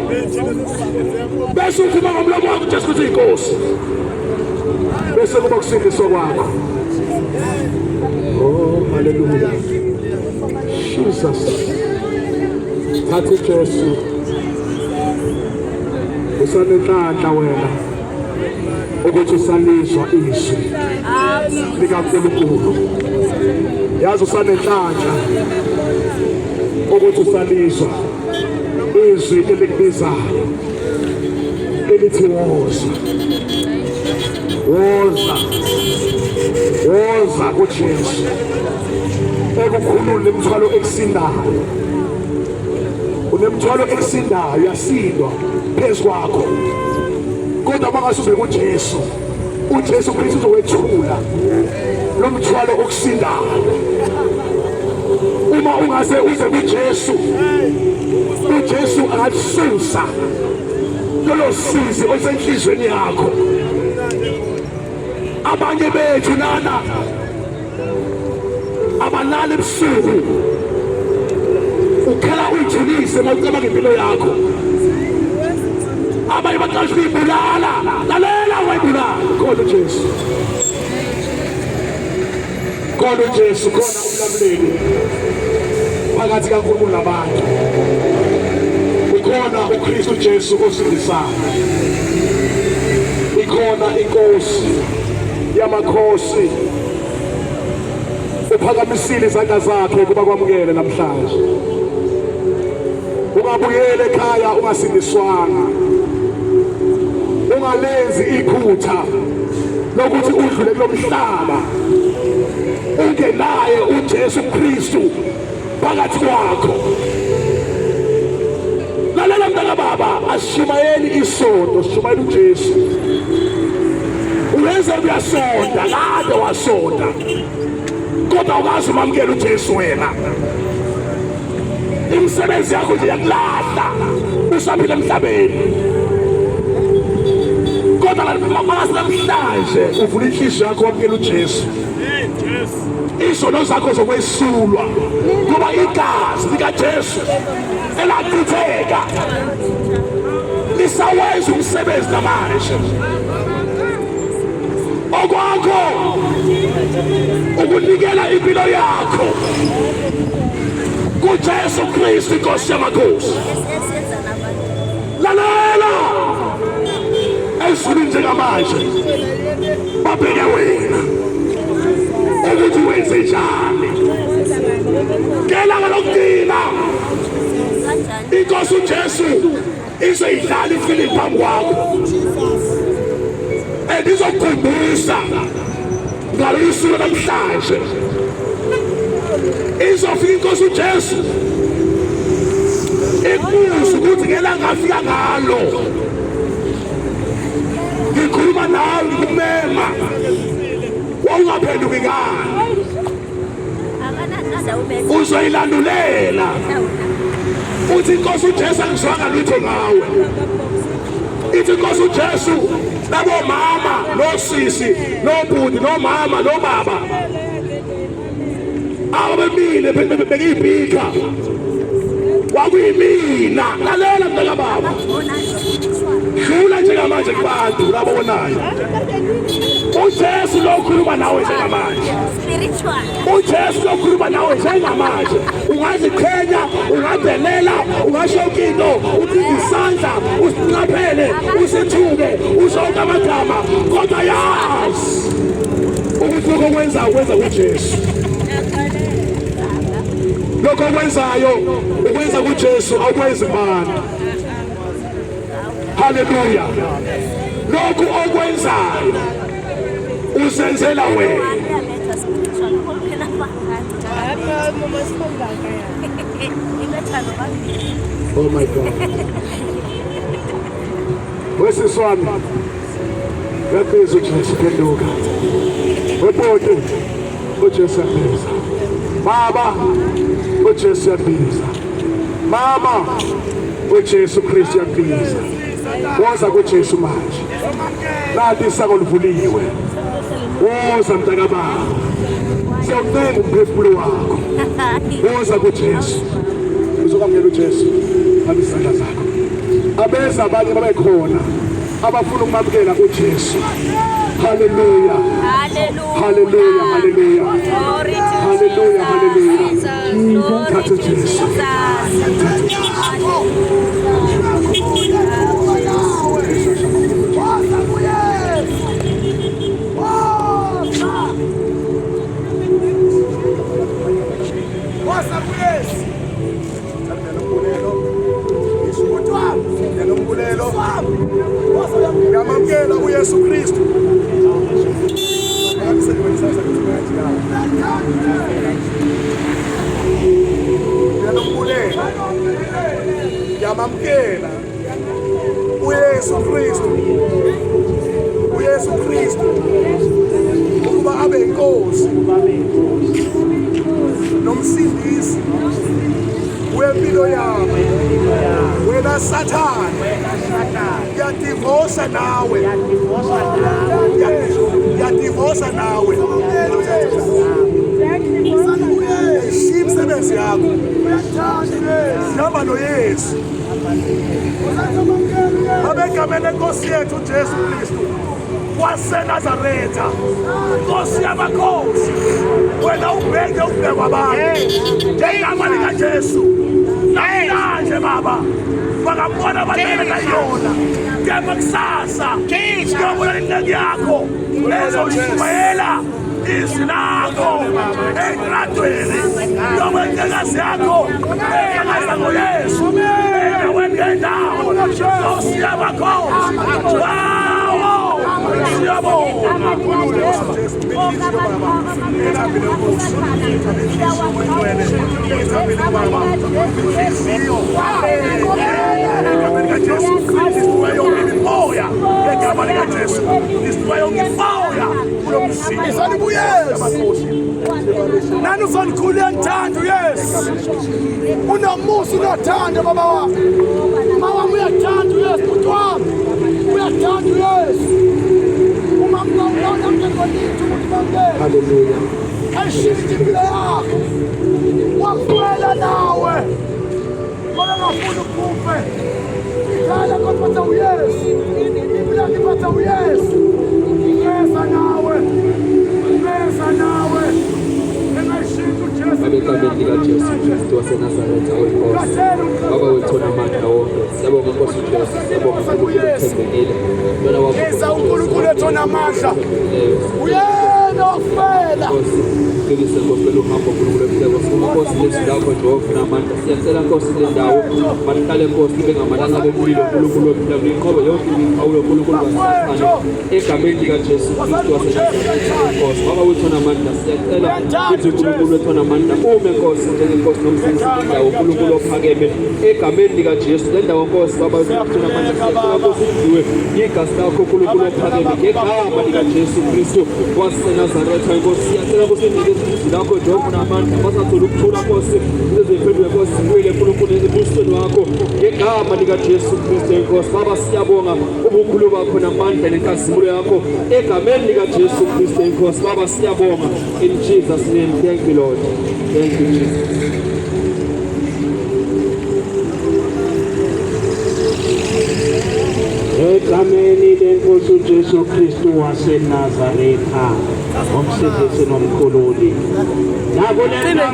Speaker 3: Bese ukhuluma ngomlomo wakho uJesu kuthi inkosi. Bese kuba kusindiswa kwakho. Oh hallelujah. Jesus. Thathi Jesu. Usanenhlanhla wena. Ukuthi usalizwa izwi likaNkulunkulu. Yazi usanenhlanhla ukuthi usalizwa izwi elikubizayo elithi woza. Woza. Woza kuJesu. Ekukhulule imithwalo ekusindayo. Unemithwalo ekusindayo yasindwa phezu kwakho. Kodwa mangasuze kuJesu, uJesu Kristu uzowethula lo mthwalo okusindayo. Uma ungase uze kuJesu, uJesu angakususa lolo sizi osenhlizweni yakho. Abanye bethu nana abanale ebusuku ukhala uyithulise mawucabanga impilo yakho. Abanye baqala ukuyibulala. Lalela wayibulala. Khona uJesu. Khona uJesu, khona umlamuleli phakathi kaNkulunkulu nabantu. Ukhona uKristu Jesu osindisayo. Ikhona inkosi yamakhosi. Uphakamisile izandla zakhe kuba kwamukele namhlanje. Ungabuyele ekhaya ungasindiswanga. Ungalenzi iphutha lokuthi udlule kulomhlaba ungenaye uJesu Kristu phakathi kwakho. Lalela mntaka baba, asishumayeli isondo, sishumayeli uJesu. Uyenze uyasonda, kade wasonda, kodwa ukazi umamukela uJesu wena. Imisebenzi yakho nje yakulahla usaphila emhlabeni. Kodwa namhlanje uvula inhliziyo yakho wamukela uJesu. Izono zakho zokwesulwa kuba igazi likaJesu elachitheka lisawenza umsebenzi namanje. Okwakho ukunikela impilo yakho kuJesu Kristu inkosi yamakhosi. Lalela ezulwini njengamanje babheke wena ukuthi wenze njani. Ngelanga lokugcina inkosi uJesu izoyidlala ifilimu phambi kwakho izokukhumbisa ngalolu suku namhlanje. Izofika inkosi uJesu ikubuza ukuthi ngelanga afika ngalo ngikhuluma nawe ngikumema wawungaphenduki ngani. Uzoyilandulela uthi inkosi uJesu angizwanga lutho ngawe. Ithi inkosi uJesu labo mama nosisi nobhuti nomama nobaba ababemile bekuyibhika wakuyimina. Lalela mntaka baba, dlula njengamanje kubantu labonayo. uJesu lo ukhuluma nawe njengamanje. uJesu lo ukhuluma nawe njengamanje. Ungaziqhenya, ungadelela, ungashoka into, uthi isandla, usiqaphele, usithuke, ushoka amagama, kodwa yazi ukuthi lokho ukwenza kuJesu. Lokho okwenzayo ukwenza kuJesu, awukwenzi ngibani. haleluya. Lokhu okwenzayo uzenzela wena. Oh my God. Wesiswami yaphezulu uJesu phenduka. Webhodi uJesu yapheza. Baba uJesu yapheza. Mama uJesu Kristu yapheza. Woza kuJesu manje. Nathi isako livuliwe. Woza mntakababa. Siyawudinga umphefumulo wakho. Woza kuJesu. Uzokwamukela uJesu. Hamba izandla zakho. Abeza abanye babekhona abafuna ukumamukela uJesu. Haleluya. Haleluya. Haleluya. Haleluya. Haleluya. Thatha uJesu. Ngamamkela uYesu Kristu. Ngamamkela uYesu Kristu. uYesu Kristu ukuba abe inkosi nomsindisi wempilo yami. Wena Sathane, yadivosa nawe. Yadivosa nawe. Ishiya imsebenzi yakho. Sihamba noYesu. Abegamele Nkosi yethu uJesu Kristu waseNazaretha, Nkosi yamakhosi. Wena ubheke ukubhekwa abantu ngegama likaJesu. Namhlanje Baba bakabona abathemela yona, kepha kusasa ngiyobona inceku yakho ezoshumayela izwi lakho engradweni. Yokwentekazi yakho engakaza ngoYesu endaweni ngendawo. Nkosi yamakhosi, wawo siyabonga. Nani uzonikhulula ngithanda uYesu. Unomusa unothanda baba wami. Mama wami uyathanda uYesu, bhuti wami uyathanda uYesu. Uma mnawona mntekonithi ukuthi bambe. Haleluya. Ayishintshe impilo yakho. Wakhwela nawe. Ngoba ngafuna ukufe. Ikhala kophatha uYesu. Impilo yakho iphatha uYesu. Ngeza nawe. Ngeza nawe.
Speaker 6: Egameni likaJesu Kristu waseNazaretha wenkosi, Baba wethu namandla wonke, siyabonga Nkosi uJesu, siyabonga uNkulunkulu othembekile. Lona wakho
Speaker 3: uNkulunkulu ethu onamandla. Uyena wafela.
Speaker 6: Ngilise Nkosi uhambo uNkulunkulu emhlaba. Nkosi lezwi lakho Jehova namandla. Siyacela Nkosi le ndawo malihlale Nkosi libe ngamalanga bomlilo uNkulunkulu ophila kuyiqhobo yonke imikhawulo uNkulunkulu waseSathane. Egameni likaJesu Kristu waseNazaretha wenkosi, Baba wethu namandla, siyacela ukuthi uNkulunkulu wethu namandla ume Nkosi njengenkosi nomsindisi lendawo uNkulunkulu ophakeme. Egameni likaJesu le ndawo Nkosi Baba wethu namandla, siyacela Nkosi udliwe igasi lakho uNkulunkulu ophakeme ngegama likaJesu Kristu waseNazaretha wenkosi. Siyacela Nkosi izwi lakho Jehova namandla basathola ukuthula Nkosi eziphendule Nkosi zibuyele uNkulunkulu ebusweni wakho ngegama likaJesu Kristu enkosi. Baba siyabonga ubukhulu bakho namandla nenkazimulo yakho egameni likaJesu Kristu enkosi. Baba siyabonga in Jesus name. Thank you Lord. Thank you Jesus.
Speaker 3: Egameni lenkosi uJesu Kristu waseNazaretha, umsindisi nomkhululi. Nakulenza